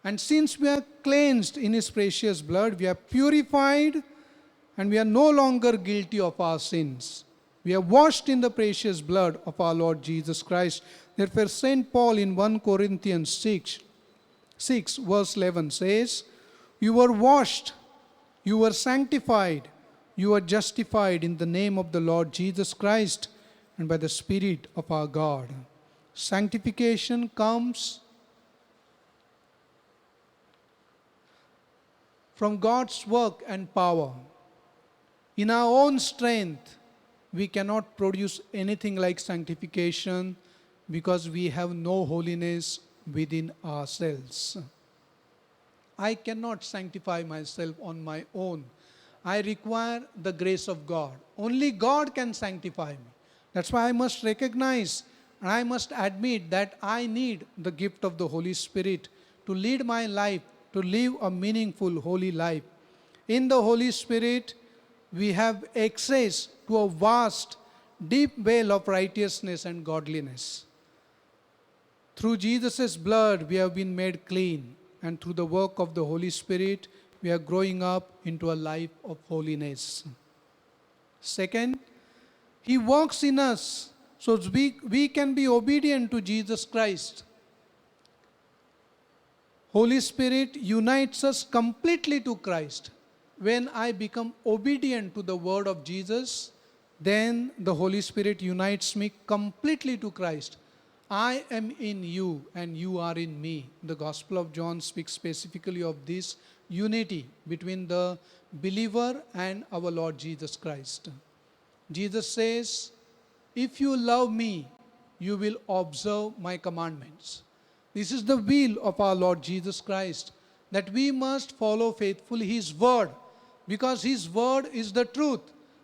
And since we are cleansed in His precious blood, we are purified and we are no longer guilty of our sins. We are washed in the precious blood of our Lord Jesus Christ. Therefore, St. Paul in 1 Corinthians 6 verse 11 says, you were washed, you were sanctified, you were justified in the name of the Lord Jesus Christ and by the Spirit of our God. Sanctification comes from God's work and power. In our own strength, we cannot produce anything like sanctification because we have no holiness within ourselves. I cannot sanctify myself on my own. I require the grace of God. Only God can sanctify me. That's why I must recognize and I must admit that I need the gift of the Holy Spirit to lead my life, to live a meaningful, holy life. In the Holy Spirit, we have access to a vast, deep well of righteousness and godliness. Through Jesus' blood, we have been made clean. And through the work of the Holy Spirit, we are growing up into a life of holiness. Second, He works in us so we can be obedient to Jesus Christ. Holy Spirit unites us completely to Christ. When I become obedient to the word of Jesus, then the Holy Spirit unites me completely to Christ. I am in you and you are in me. The Gospel of John speaks specifically of this unity between the believer and our Lord Jesus Christ. Jesus says, if you love me, you will observe my commandments. This is the will of our Lord Jesus Christ, that we must follow faithfully His word, because His word is the truth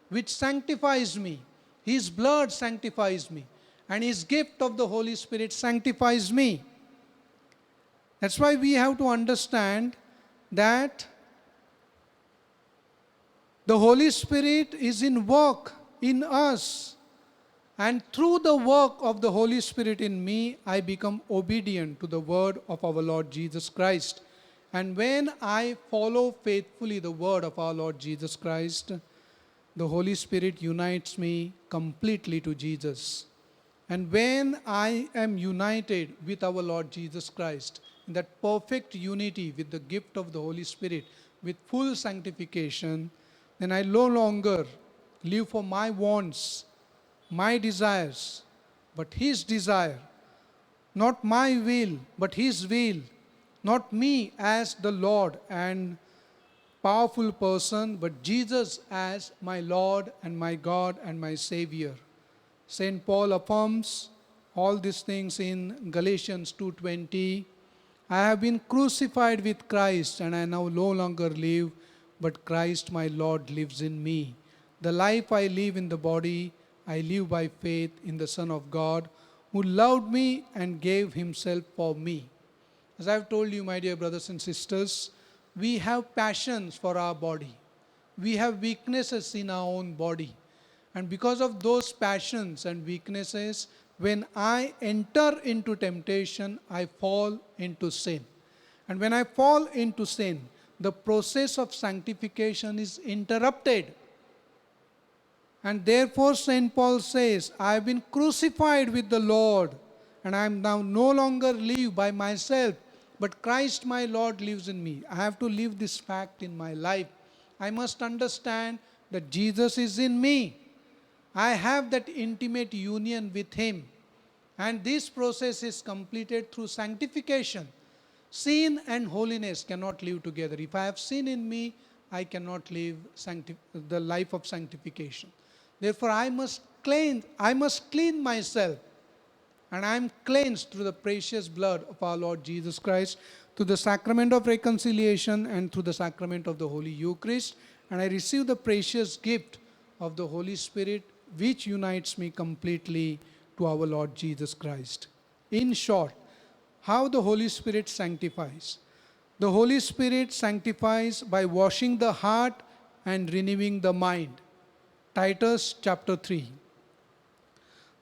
which sanctifies me. His blood sanctifies me. And His gift of the Holy Spirit sanctifies me. That's why we have to understand that the Holy Spirit is in work in us. And through the work of the Holy Spirit in me, I become obedient to the word of our Lord Jesus Christ. And when I follow faithfully the word of our Lord Jesus Christ, the Holy Spirit unites me completely to Jesus. And when I am united with our Lord Jesus Christ, in that perfect unity with the gift of the Holy Spirit, with full sanctification, then I no longer live for my wants, my desires, but His desire. Not my will, but His will. Not me as the Lord and powerful person, but Jesus as my Lord and my God and my Savior. St. Paul affirms all these things in Galatians 2:20. I have been crucified with Christ, and I now no longer live, but Christ my Lord lives in me. The life I live in the body, I live by faith in the Son of God, who loved me and gave Himself for me. As I've told you, my dear brothers and sisters, we have passions for our body. We have weaknesses in our own body. And because of those passions and weaknesses, when I enter into temptation, I fall into sin. And when I fall into sin, the process of sanctification is interrupted. And therefore, St. Paul says, I have been crucified with the Lord, and I am now no longer live by myself, but Christ my Lord lives in me. I have to live this fact in my life. I must understand that Jesus is in me. I have that intimate union with Him. And this process is completed through sanctification. Sin and holiness cannot live together. If I have sin in me, I cannot live the life of sanctification. Therefore, I must clean myself. And I am cleansed through the precious blood of our Lord Jesus Christ, through the sacrament of reconciliation and through the sacrament of the Holy Eucharist. And I receive the precious gift of the Holy Spirit, which unites me completely to our Lord Jesus Christ. In short, how the Holy Spirit sanctifies. The Holy Spirit sanctifies by washing the heart and renewing the mind. Titus chapter 3.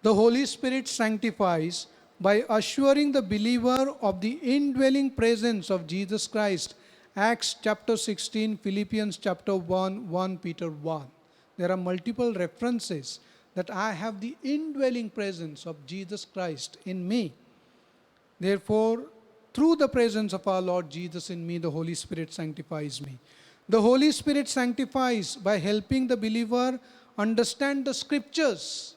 The Holy Spirit sanctifies by assuring the believer of the indwelling presence of Jesus Christ. Acts chapter 16, Philippians chapter 1, 1 Peter 1. There are multiple references that I have the indwelling presence of Jesus Christ in me. Therefore, through the presence of our Lord Jesus in me, the Holy Spirit sanctifies me. The Holy Spirit sanctifies by helping the believer understand the Scriptures.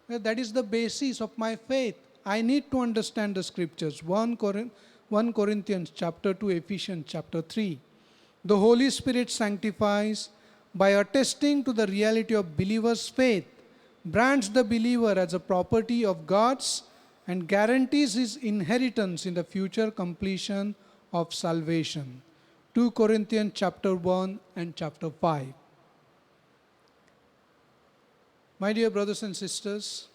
That is the basis of my faith. I need to understand the Scriptures. 1 Corinthians chapter 2, Ephesians chapter 3. The Holy Spirit sanctifies by attesting to the reality of believer's faith, brands the believer as a property of God's, and guarantees his inheritance in the future completion of salvation. 2 Corinthians chapter 1 and chapter 5. My dear brothers and sisters,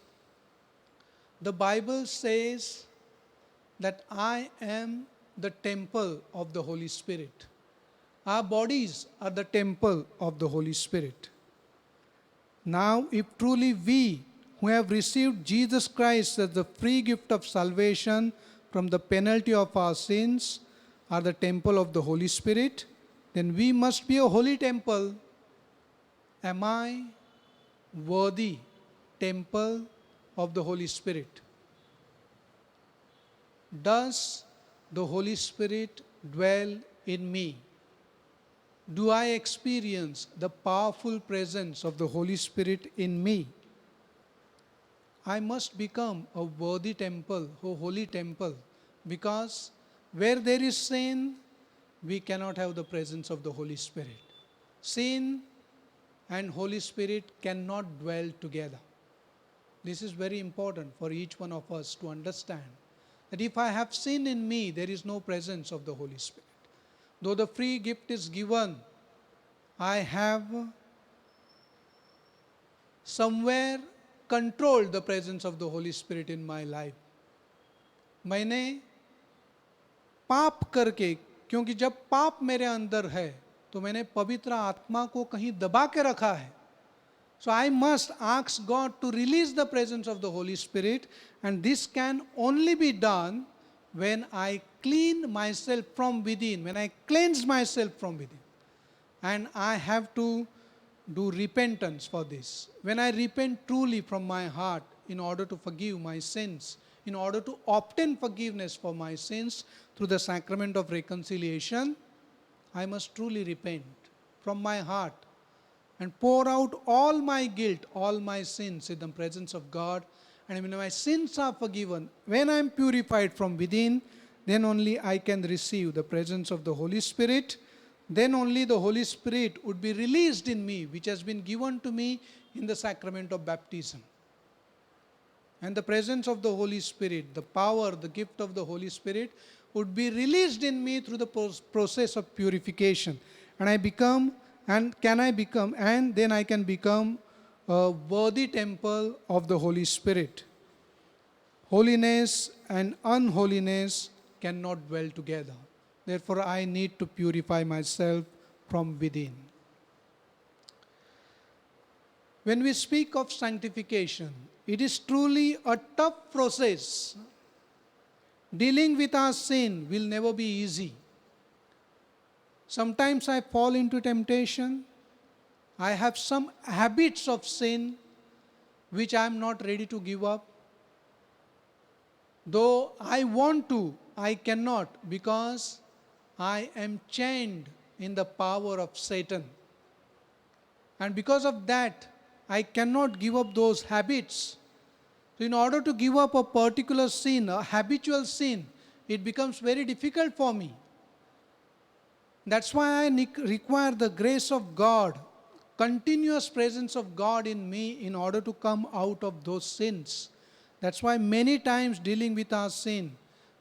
the Bible says that I am the temple of the Holy Spirit. Our bodies are the temple of the Holy Spirit. Now, if truly we who have received Jesus Christ as the free gift of salvation from the penalty of our sins are the temple of the Holy Spirit, then we must be a holy temple. Am I worthy temple of the Holy Spirit? Does the Holy Spirit dwell in me? Do I experience the powerful presence of the Holy Spirit in me? I must become a worthy temple, a holy temple, because where there is sin, we cannot have the presence of the Holy Spirit. Sin and Holy Spirit cannot dwell together. This is very important for each one of us to understand, that if I have sin in me, there is no presence of the Holy Spirit. Though the free gift is given, I have somewhere controlled the presence of the Holy Spirit in my life. मैंने पाप करके, क्योंकि जब पाप मेरे अंदर है तो मैंने पवित्र आत्मा को कहीं दबा के रखा है. So I must ask God to release the presence of the Holy Spirit, and this can only be done when I clean myself from within, when I cleanse myself from within. And I have to do repentance for this. When I repent truly from my heart, in order to forgive my sins, in order to obtain forgiveness for my sins through the sacrament of reconciliation, I must truly repent from my heart and pour out all my guilt, all my sins in the presence of God. And when my sins are forgiven, when I am purified from within, then only I can receive the presence of the Holy Spirit. Then only the Holy Spirit would be released in me, which has been given to me in the sacrament of baptism. And the presence of the Holy Spirit, the power, the gift of the Holy Spirit would be released in me through the process of purification. And then I can become a worthy temple of the Holy Spirit. Holiness and unholiness cannot dwell together. Therefore, I need to purify myself from within. When we speak of sanctification, it is truly a tough process. Dealing with our sin will never be easy. Sometimes I fall into temptation. I have some habits of sin which I am not ready to give up. Though I want to, I cannot, because I am chained in the power of Satan. And because of that, I cannot give up those habits. So in order to give up a particular sin, a habitual sin, it becomes very difficult for me. That's why I require the grace of God, continuous presence of God in me in order to come out of those sins. That's why many times dealing with our sin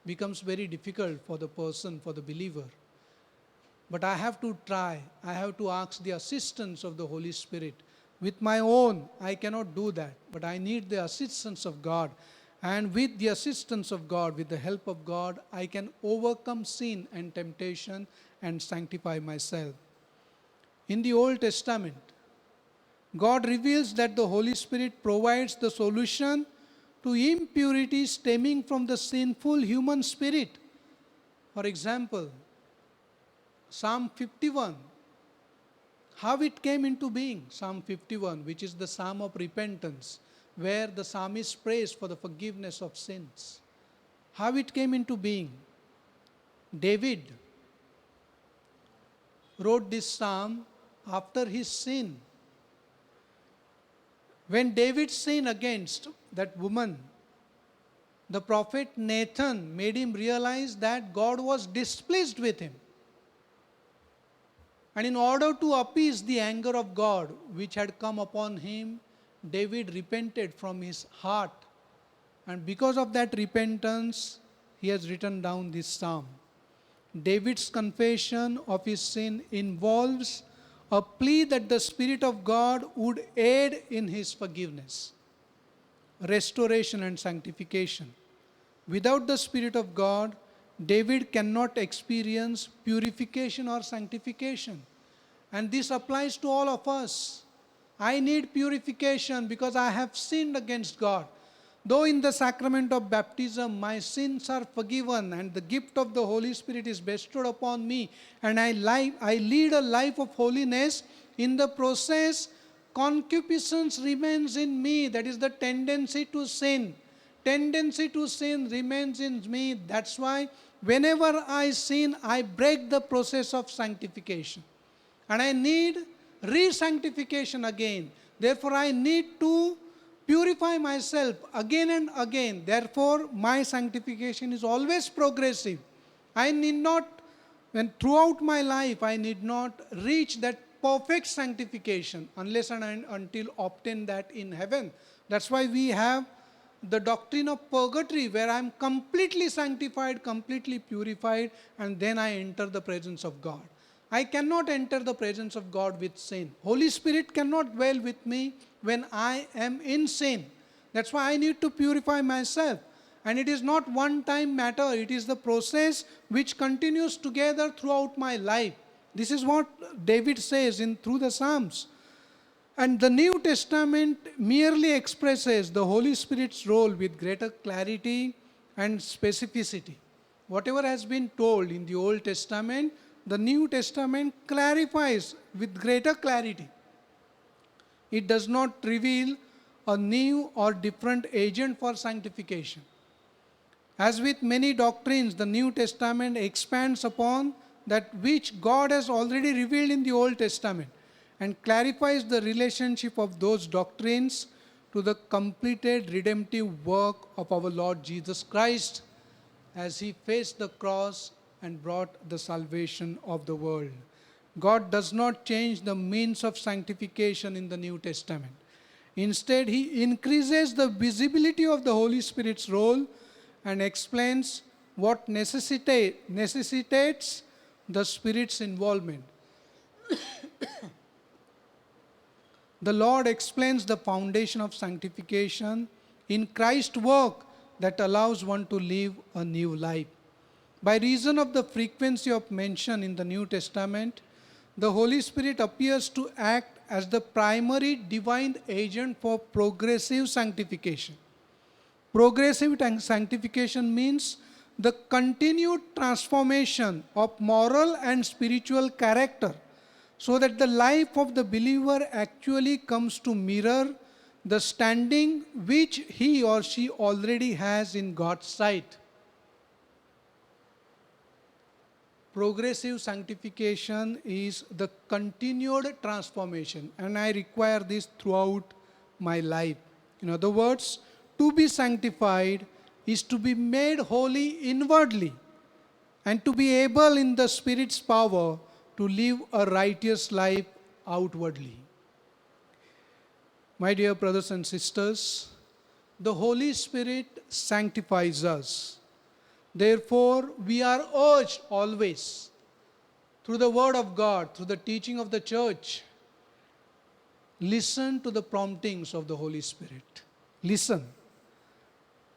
becomes very difficult for the person, for the believer. But I have to try. I have to ask the assistance of the Holy Spirit. With my own, I cannot do that. But I need the assistance of God. And with the assistance of God, with the help of God, I can overcome sin and temptation and sanctify myself. In the Old Testament, God reveals that the Holy Spirit provides the solution to impurity stemming from the sinful human spirit. For example, Psalm 51, how it came into being. Psalm 51, which is the Psalm of repentance, where the psalmist prays for the forgiveness of sins. How it came into being. David wrote this psalm after his sin. When David sinned against that woman, the prophet Nathan made him realize that God was displeased with him. And in order to appease the anger of God which had come upon him, David repented from his heart. And because of that repentance, he has written down this psalm. David's confession of his sin involves a plea that the Spirit of God would aid in his forgiveness, restoration and sanctification. Without the Spirit of God, David cannot experience purification or sanctification. And this applies to all of us. I need purification because I have sinned against God. Though in the sacrament of baptism my sins are forgiven and the gift of the Holy Spirit is bestowed upon me and I lead a life of holiness, in the process concupiscence remains in me. That is the tendency to sin. Tendency to sin remains in me. That's why whenever I sin, I break the process of sanctification. And I need re-sanctification again. Therefore, I need to purify myself again and again. Therefore, my sanctification is always progressive. I need not, when throughout my life, I need not reach that perfect sanctification unless and until obtain that in heaven. That's why we have the doctrine of purgatory, where I am completely sanctified, completely purified, and then I enter the presence of God. I cannot enter the presence of God with sin. Holy Spirit cannot dwell with me when I am in sin. That's why I need to purify myself. And it is not one-time matter. It is the process which continues together throughout my life. This is what David says through the Psalms. And the New Testament merely expresses the Holy Spirit's role with greater clarity and specificity. Whatever has been told in the Old Testament, the New Testament clarifies with greater clarity. It does not reveal a new or different agent for sanctification. As with many doctrines, the New Testament expands upon that which God has already revealed in the Old Testament and clarifies the relationship of those doctrines to the completed redemptive work of our Lord Jesus Christ as he faced the cross and brought the salvation of the world. God does not change the means of sanctification in the New Testament. Instead, he increases the visibility of the Holy Spirit's role and explains what necessitates the Spirit's involvement. The Lord explains the foundation of sanctification in Christ's work that allows one to live a new life. By reason of the frequency of mention in the New Testament, the Holy Spirit appears to act as the primary divine agent for progressive sanctification. Progressive sanctification means the continued transformation of moral and spiritual character so that the life of the believer actually comes to mirror the standing which he or she already has in God's sight. Progressive sanctification is the continued transformation, and I require this throughout my life. In other words, to be sanctified is to be made holy inwardly and to be able in the Spirit's power to live a righteous life outwardly. My dear brothers and sisters, the Holy Spirit sanctifies us. Therefore, we are urged always through the Word of God, through the teaching of the church, listen to the promptings of the Holy Spirit. Listen.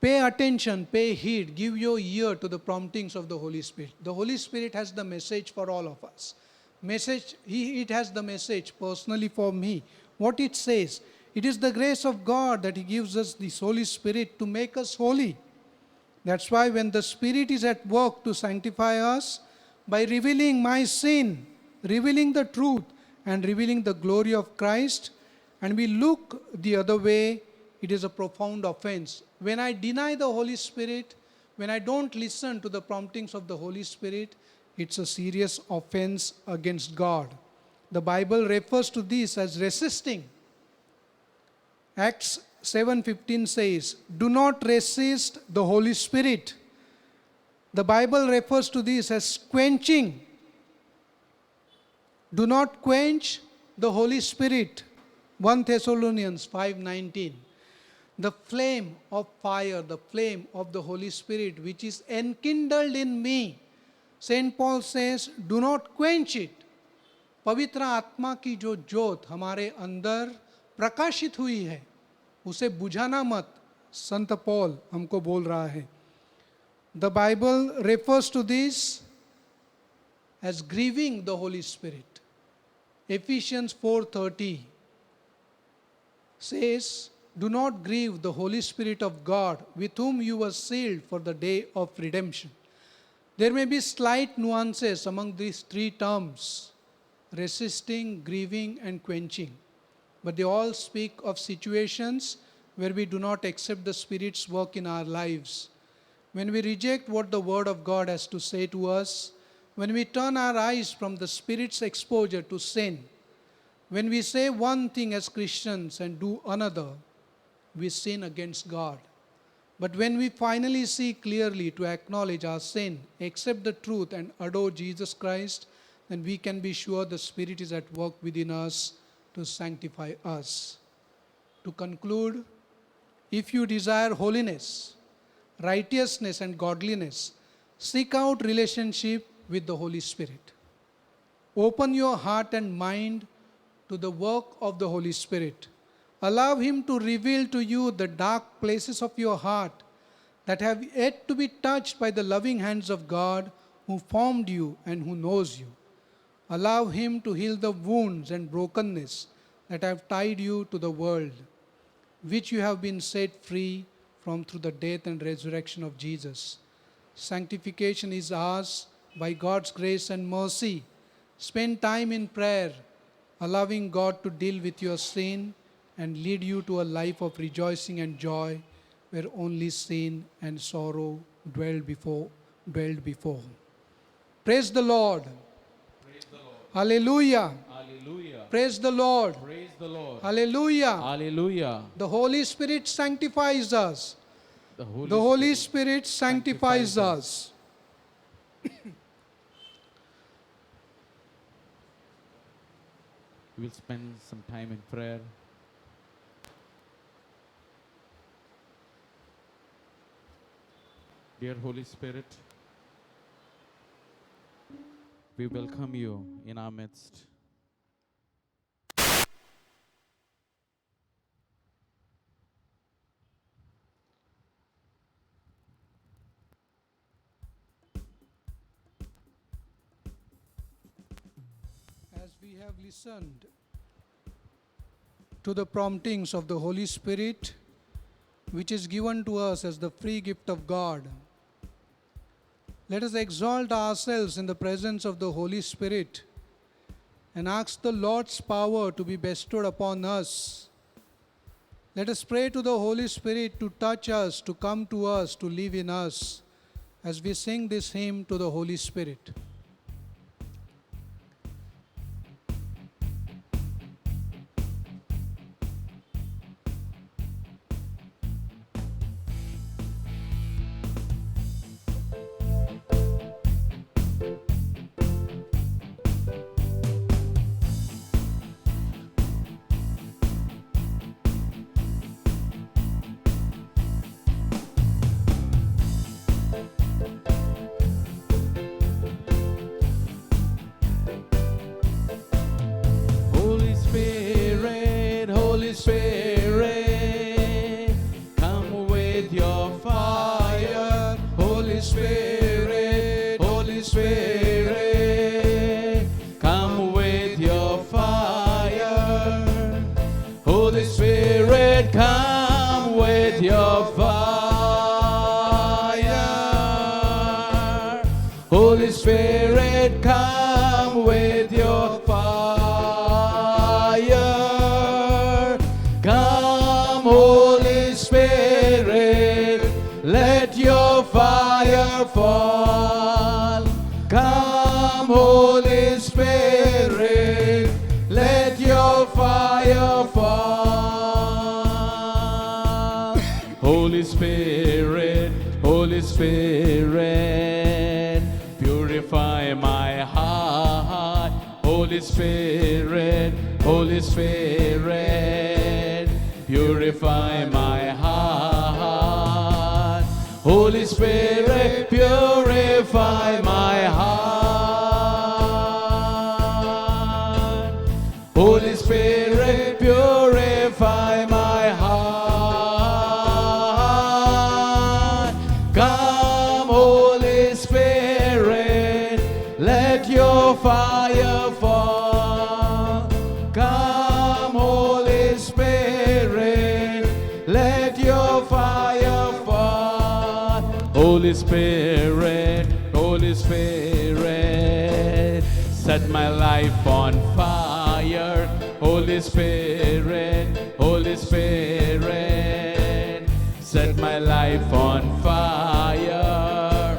Pay attention, pay heed, give your ear to the promptings of the Holy Spirit. The Holy Spirit has the message for all of us. It has the message personally for me. What it says, it is the grace of God that He gives us this Holy Spirit to make us holy. That's why when the Spirit is at work to sanctify us, by revealing my sin, revealing the truth, and revealing the glory of Christ, and we look the other way, it is a profound offense. When I deny the Holy Spirit, when I don't listen to the promptings of the Holy Spirit, it's a serious offense against God. The Bible refers to this as resisting. Acts 7:15 says, do not resist the Holy Spirit. The Bible refers to this as quenching. Do not quench the Holy Spirit. 1 Thessalonians 5:19. The flame of fire, the flame of the Holy Spirit which is enkindled in me, Saint Paul says, do not quench it. पवित्र आत्मा की जो ज्योत हमारे अंदर प्रकाशित हुई है, उसे बुझाना मत, संत पॉल हमको बोल रहा है. The Bible refers to this as grieving the Holy Spirit. Ephesians 4:30 says, do not grieve the Holy Spirit of God, with whom you were sealed for the day of redemption. There may be slight nuances among these three terms, resisting, grieving, and quenching. But they all speak of situations where we do not accept the Spirit's work in our lives. When we reject what the Word of God has to say to us, when we turn our eyes from the Spirit's exposure to sin, when we say one thing as Christians and do another, we sin against God. But when we finally see clearly to acknowledge our sin, accept the truth, and adore Jesus Christ, then we can be sure the Spirit is at work within us to sanctify us. To conclude, if you desire holiness, righteousness, and godliness, seek out relationship with the Holy Spirit. Open your heart and mind to the work of the Holy Spirit. Allow Him to reveal to you the dark places of your heart that have yet to be touched by the loving hands of God who formed you and who knows you. Allow Him to heal the wounds and brokenness that have tied you to the world, which you have been set free from through the death and resurrection of Jesus. Sanctification is ours by God's grace and mercy. Spend time in prayer, allowing God to deal with your sin and lead you to a life of rejoicing and joy where only sin and sorrow dwelled before. Praise the Lord. Praise the Lord. Hallelujah. Hallelujah. Praise the Lord. Praise the Lord. Hallelujah. Hallelujah. The Holy Spirit sanctifies us. The The Holy Spirit sanctifies us. We will spend some time in prayer. Dear Holy Spirit, we welcome you in our midst. As we have listened to the promptings of the Holy Spirit, which is given to us as the free gift of God, let us exalt ourselves in the presence of the Holy Spirit and ask the Lord's power to be bestowed upon us. Let us pray to the Holy Spirit to touch us, to come to us, to live in us, as we sing this hymn to the Holy Spirit. Holy Spirit, Holy Spirit, come with your fire. Holy Spirit, Holy Spirit, come with your fire. Holy Spirit, come with your fire. Holy Spirit, come with your fire. Come, Holy Spirit, let your fire fall. Come, Holy Spirit, let your fire fall. Holy Spirit, Holy Spirit, purify my heart. Holy Spirit, Holy Spirit, purify my heart. Holy Spirit, purify my heart. Holy Spirit, purify my heart. Come, Holy Spirit, let your fire fall. Come, Holy Spirit, let your fire fall. Holy Spirit, Holy Spirit, set my life on fire. Holy Spirit, Holy Spirit, set my life on fire.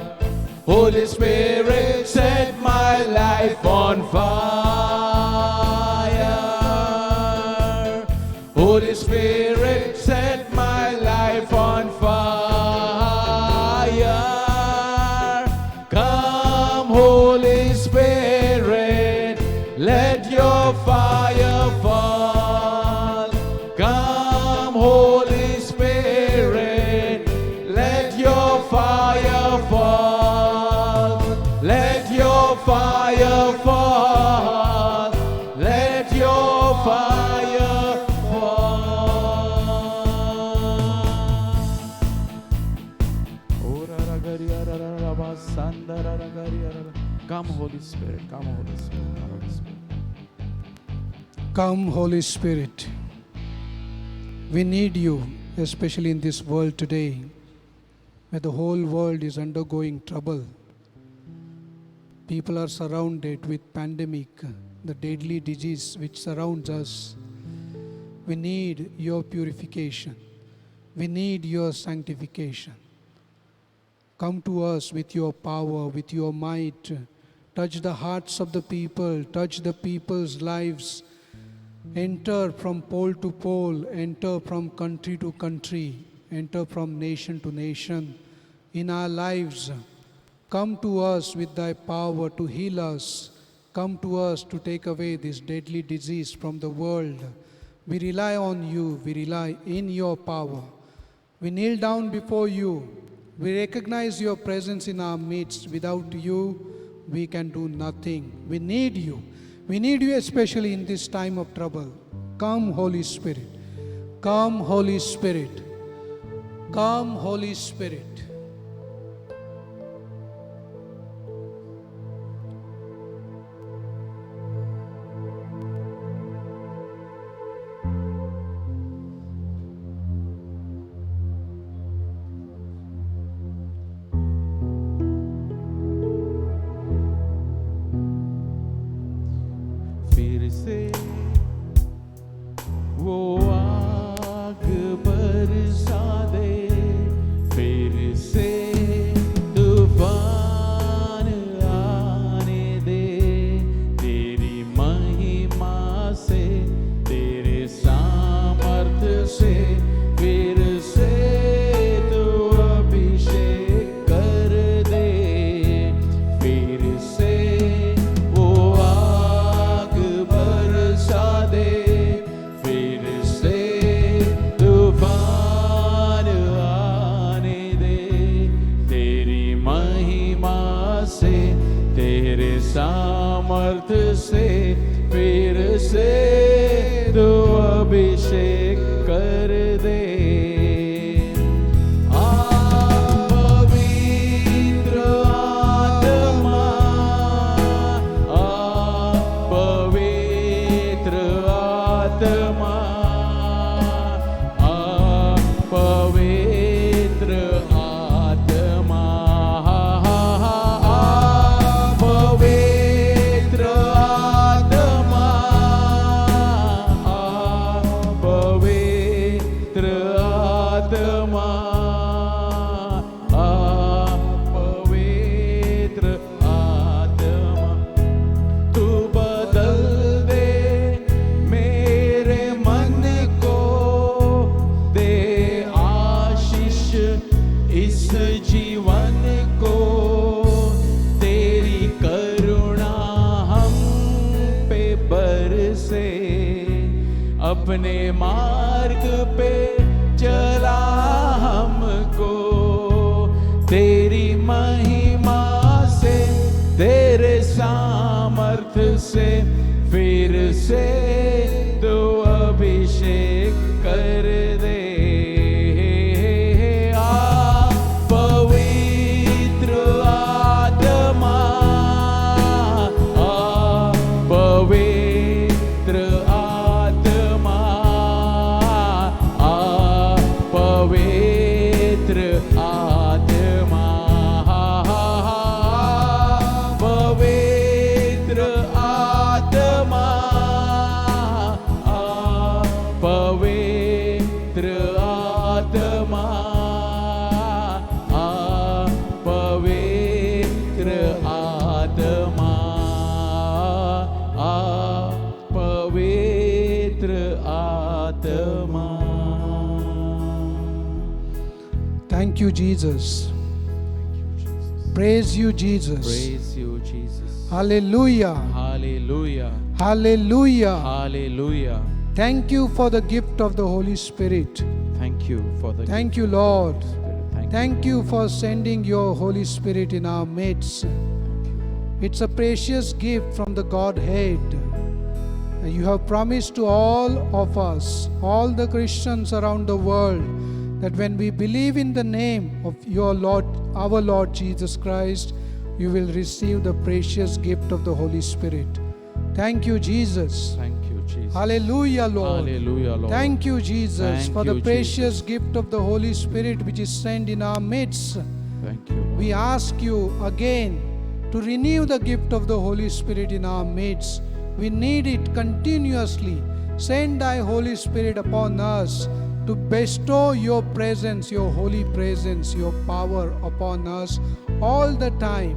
Holy Spirit, set my life on fire. Holy Spirit, set my life on fire. Come, Holy Spirit, let your fire fall. Come, Holy Spirit, let your fire fall. Let your fire fall. Let your fire fall. Come, Holy Spirit, come, Holy Spirit, come, Holy Spirit. Come, Holy Spirit. We need you, especially in this world today, where the whole world is undergoing trouble. People are surrounded with pandemic, the deadly disease which surrounds us. We need your purification. We need your sanctification. Come to us with your power, with your might. Touch the hearts of the people, touch the people's lives. Enter from pole to pole, enter from country to country, enter from nation to nation in our lives. Come to us with thy power to heal us. Come to us to take away this deadly disease from the world. We rely on you, we rely in your power. We kneel down before you. We recognize your presence in our midst. Without you, we can do nothing. We need you. We need you especially in this time of trouble. Come, Holy Spirit. Come, Holy Spirit. Come, Holy Spirit. फिर से वो आग बरसा दे, फिर से तूफान आने दे, तेरी महिमा से, तेरे सामर्थ्य से, फिर से तू अभिषेक कर दे, फिर से वो आग बरसा दे, फिर से तूफान आने दे, तेरी महिमा से, तेरे सामर्थ्य से, फिर से तू अभिषेक कर दे। पवित्र आत्मा, पवित्र आत्मा, पवित्र आत्मा, पवित्र आत्मा, पवित्र आत्मा, पवित्र आत्मा, तू बदल दे मेरे मन को, दे आशीष इस जीवन को, तेरी करुणा हम पे बरसे, अपने मार्ग पे चला हमको, तेरी महिमा से, तेरे सामर्थ्य से, फिर से तो अभिषेक कर दे। पवित्र आत्मा, पवित्र आत्मा, पवित्र आत्मा, पवित्र आत्मा, पवित्र आत्मा, पवित्र आत्मा, पवित्र आत्मा। Thank you, Jesus. Praise you, Jesus. Praise you, Jesus. Hallelujah. Hallelujah. Hallelujah. Hallelujah. Thank you for the gift of the Holy Spirit. Thank you for the Thank you, Lord. Spirit. Thank you for sending your Holy Spirit in our midst. It's a precious gift from the Godhead. And you have promised to all of us, all the Christians around the world, that when we believe in the name of your Lord, our Lord Jesus Christ, you will receive the precious gift of the Holy Spirit. Thank you, Jesus. Thank you, Jesus. Hallelujah, Lord. Hallelujah, Lord. Thank you, Jesus, Thank for the you, precious gift of the Holy Spirit which is sent in our midst. Thank you, Lord. We ask you again to renew the gift of the Holy Spirit in our midst. We need it continuously. Send thy Holy Spirit upon us to bestow your presence, your holy presence, your power upon us all the time.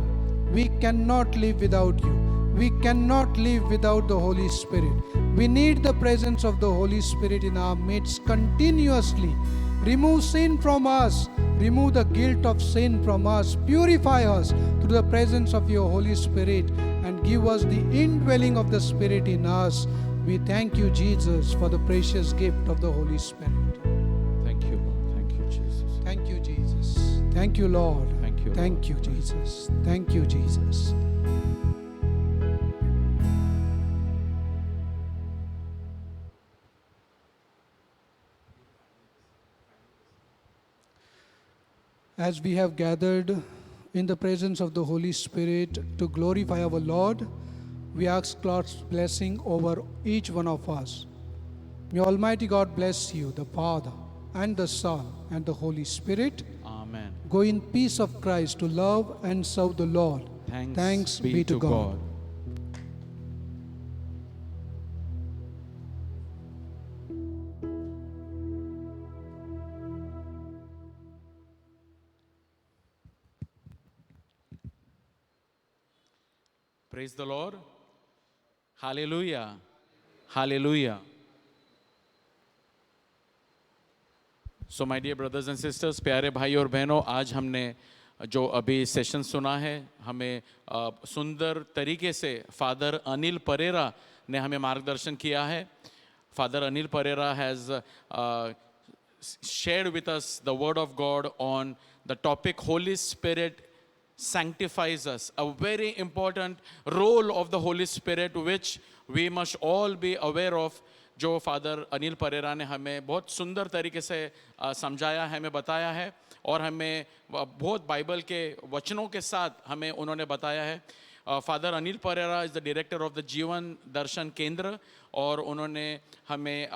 We cannot live without you. We cannot live without the Holy Spirit. We need the presence of the Holy Spirit in our midst continuously. Remove sin from us. Remove the guilt of sin from us. Purify us through the presence of your Holy Spirit and give us the indwelling of the Spirit in us. We thank you, Jesus, for the precious gift of the Holy Spirit. Thank you, Lord. Thank you, Jesus. Thank you, Jesus. Thank you, Lord. Thank you, Thank you, Lord. Jesus. Thank you, Jesus. As we have gathered in the presence of the Holy Spirit to glorify our Lord, we ask God's blessing over each one of us. May Almighty God bless you, the Father and the Son and the Holy Spirit. Amen. Go in peace of Christ to love and serve the Lord. Thanks be to God. Praise the Lord. Hallelujah. Hallelujah. So my dear brothers and sisters, प्यारे भाई और बहनों, आज हमने जो अभी session सुना है, हमें सुंदर तरीके से फादर अनिल परेरा ने हमें मार्गदर्शन किया है. Father Anil Pereira has shared with us the word of God on the topic Holy Spirit sanctifies us, a very important role of the Holy Spirit which we must all be aware of. जो father Anil Perera ने हमें बहुत सुंदर तरीके से समझाया है, हमें बताया है, और हमें बहुत बाइबल के वचनों के साथ हमें उन्होंने बताया है. Father Anil Perera is the director of the Jeevan Darshan Kendra, और उन्होंने हमें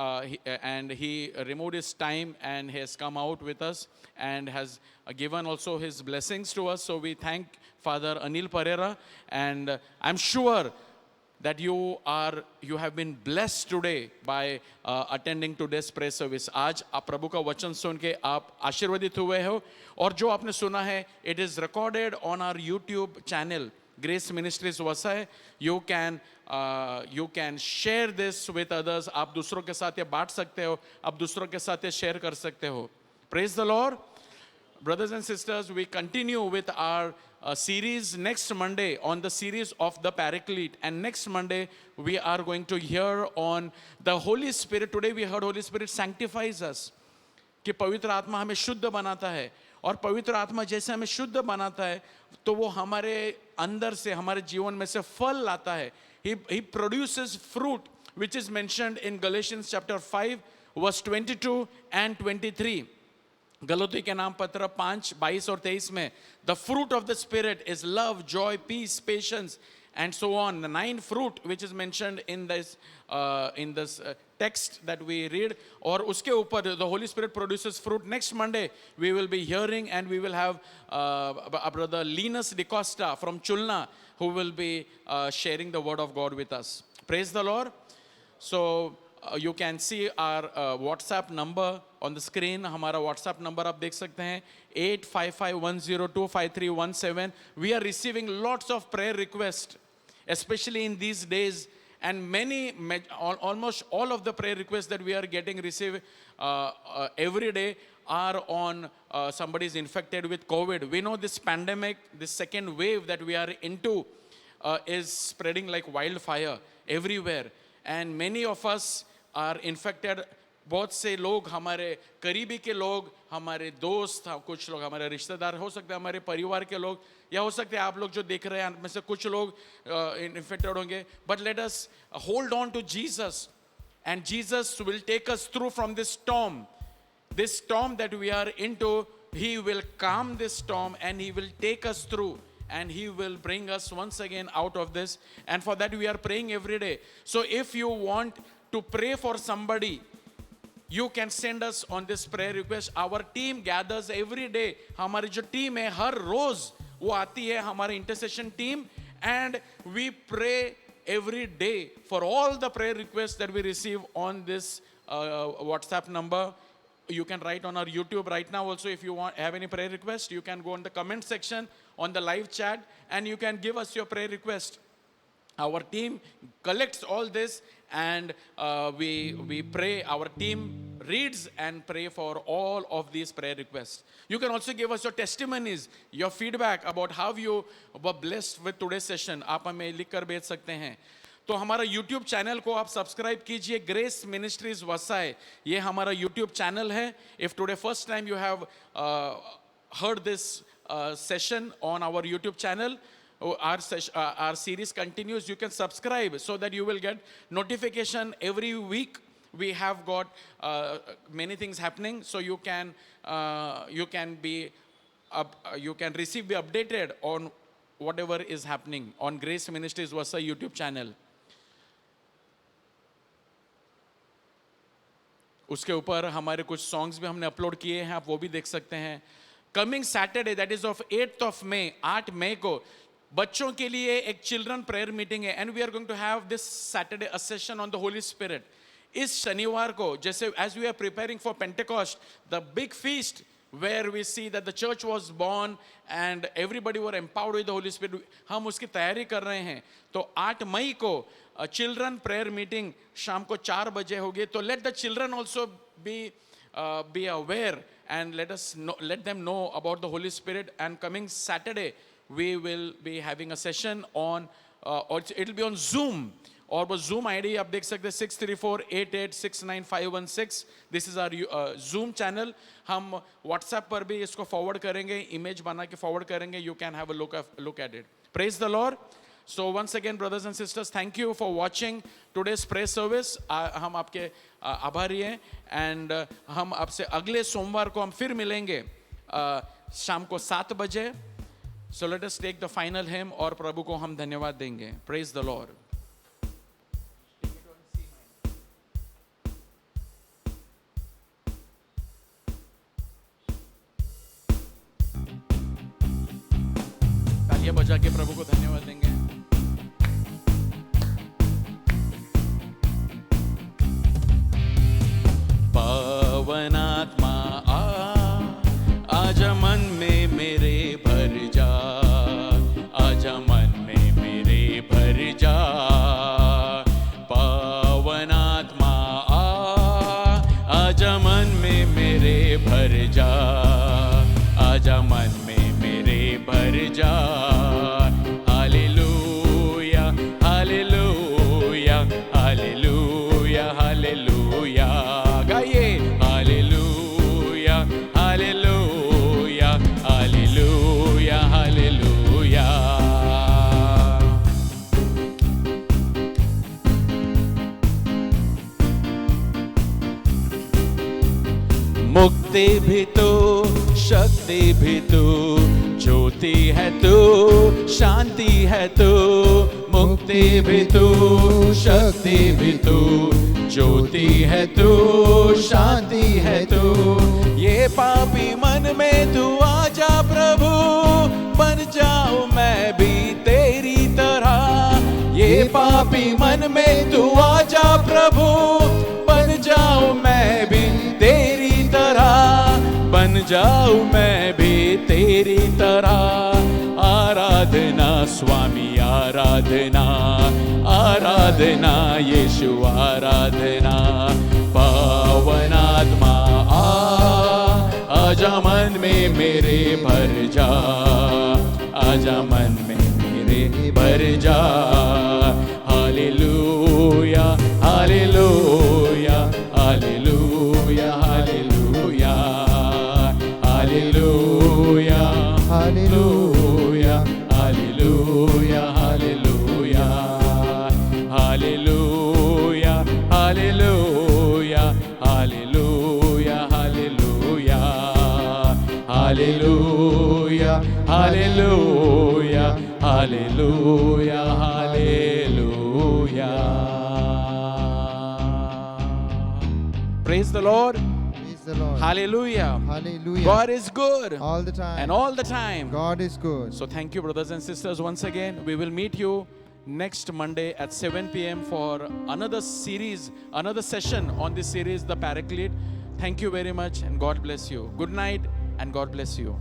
and he removed his time and he has come out with us and has given also his blessings to us. So we thank Father Anil Pereira, and I'm sure that you have been blessed today by attending today's prayer service. आज आप प्रभु का वचन सुन के आप आशीर्वादित हुए हो, और जो आपने सुना है, it is recorded on our YouTube channel, Grace Ministries Vasai. You can share this with others. आप दूसरों के साथ ये बांट सकते हो, आप दूसरों के साथ ये शेयर कर सकते हो. Praise the Lord. Brothers and sisters, we continue with our series next Monday on the series of the Paraclete. And next Monday, we are going to hear on the Holy Spirit. Today we heard Holy Spirit sanctifies us. कि पवित्र आत्मा हमें शुद्ध बनाता है, और पवित्र आत्मा जैसे हमें शुद्ध बनाता है, तो वो हमारे अंदर से, हमारे जीवन में से फल लाता है. He produces fruit, which is mentioned in Galatians chapter 5, verse 22 and 23. गलती के नाम पत्र 5, 22 और 23 में the fruit of the spirit is love, joy, peace, patience, and so on. The 9 fruit which is mentioned in this text that we read, और उसके ऊपर the Holy Spirit produces fruit. Next Monday we will be hearing, and we will have a brother Linus DeCosta from Chulna who will be sharing the word of God with us. Praise the Lord. So you can see our WhatsApp number on the screen. हमारा WhatsApp number आप देख सकते हैं 8551025317. We are receiving lots of prayer requests, especially in these days, and almost all of the prayer requests that we are received every day are on somebody is infected with COVID. We know this pandemic, this second wave that we are into is spreading like wildfire everywhere, and many of us are infected. बहुत से लोग, हमारे करीबी के लोग, हमारे दोस्त, कुछ लोग हमारे रिश्तेदार, हो सकते हैं हमारे परिवार के लोग, या हो सकते हैं आप लोग जो देख रहे हैं में से कुछ लोग इन्फेक्टेड होंगे. But let us hold on to Jesus, and Jesus will take us through from this storm that we are into. He will calm this storm, and He will take us through, and He will bring us once again out of this. And for that we are praying every day. So if you want to pray for somebody, you can send us on this prayer request. Our team gathers every day. हमारी जो team है हर रोज वो आती है, हमारी intercession team, and we pray every day for all the prayer requests that we receive on this WhatsApp number. You can write on our YouTube right now also. If you have any prayer request, you can go in the comment section on the live chat and you can give us your prayer request. Our team collects all this and we pray. Our team reads and pray for all of these prayer requests. You can also give us your testimonies, your feedback about how you were blessed with today's session. आप हमें लिख कर भेज सकते हैं. तो हमारा YouTube channel को आप सब्सक्राइब कीजिए. ग्रेस मिनिस्ट्रीज वसाई, ये हमारा YouTube चैनल है. If today first time you have heard this session on our YouTube channel, our series continues. You can subscribe so that you will get notification every week. We have got many things happening, so you can receive, be updated on whatever is happening on Grace Ministries Vasai YouTube channel. उसके ऊपर हमारे कुछ songs भी हमने upload किए हैं, आप वो भी देख सकते हैं. Coming Saturday, that is of 8th of May, 8 मई को बच्चों के लिए एक चिल्ड्रन प्रेयर मीटिंग है. And we are going to have this Saturday a session on the holy spirit. इस शनिवार को, जैसे as we are preparing for Pentecost, the big feast where we see that the church was born and everybody were empowered with the Holy Spirit, हम उसकी तैयारी कर रहे हैं. तो 8 मई को चिल्ड्रन प्रेयर मीटिंग शाम को 4 बजे होगी. तो let the children also be aware and let them know about the Holy Spirit. And coming Saturday we will be having a session on or it will be on Zoom. और वो Zoom ID आप देख सकते हैं 6348869516. This is our Zoom channel. हम WhatsApp पर भी इसको फॉरवर्ड करेंगे, इमेज बना के फॉरवर्ड करेंगे. You can have a look at it. Praise the Lord. So once again brothers and sisters, thank you for watching today's prayer service. हम आपके आभारी हैं एंड हम आपसे अगले सोमवार को हम फिर मिलेंगे शाम को 7 बजे. So let us take the final hymn और प्रभु को हम धन्यवाद देंगे. Praise the Lord. बजा के प्रभु को धन्यवाद देंगे. पवन आत्मा आजा मन में मेरे भर जा. आजा मन में मेरे भर जा. पवन आत्मा आजा मन में मेरे भर जा. आजा मन में मेरे भर जा. मुक्ति भी तू, शक्ति भी तू, ज्योति है तू, शांति है तू. मुक्ति भी तू, शक्ति भी तू, ज्योति है तू, शांति है तू. ये पापी मन में तू आजा प्रभु, बन जाऊं मैं भी तेरी तरह. ये पापी मन में तू आजा प्रभु, बन जाऊं मैं भी तेरी तरह. बन जाऊं मैं भी तेरी तरह. आराधना स्वामी, आराधना, आराधना यीशु, आराधना. पावन आत्मा आजा मन में मेरे भर जा. आजा मन में मेरे भर जा. Hallelujah, hallelujah, hallelujah, hallelujah, hallelujah, hallelujah, hallelujah, hallelujah, hallelujah, hallelujah, hallelujah, hallelujah, hallelujah, hallelujah, hallelujah, hallelujah. Praise the Lord. Praise the Lord. Hallelujah. Hallelujah. God is good. All the time. And all the time. God is good. So thank you, brothers and sisters, once again. We will meet you next Monday at 7 p.m. for another series, another session on this series, The Paraclete. Thank you very much and God bless you. Good night and God bless you.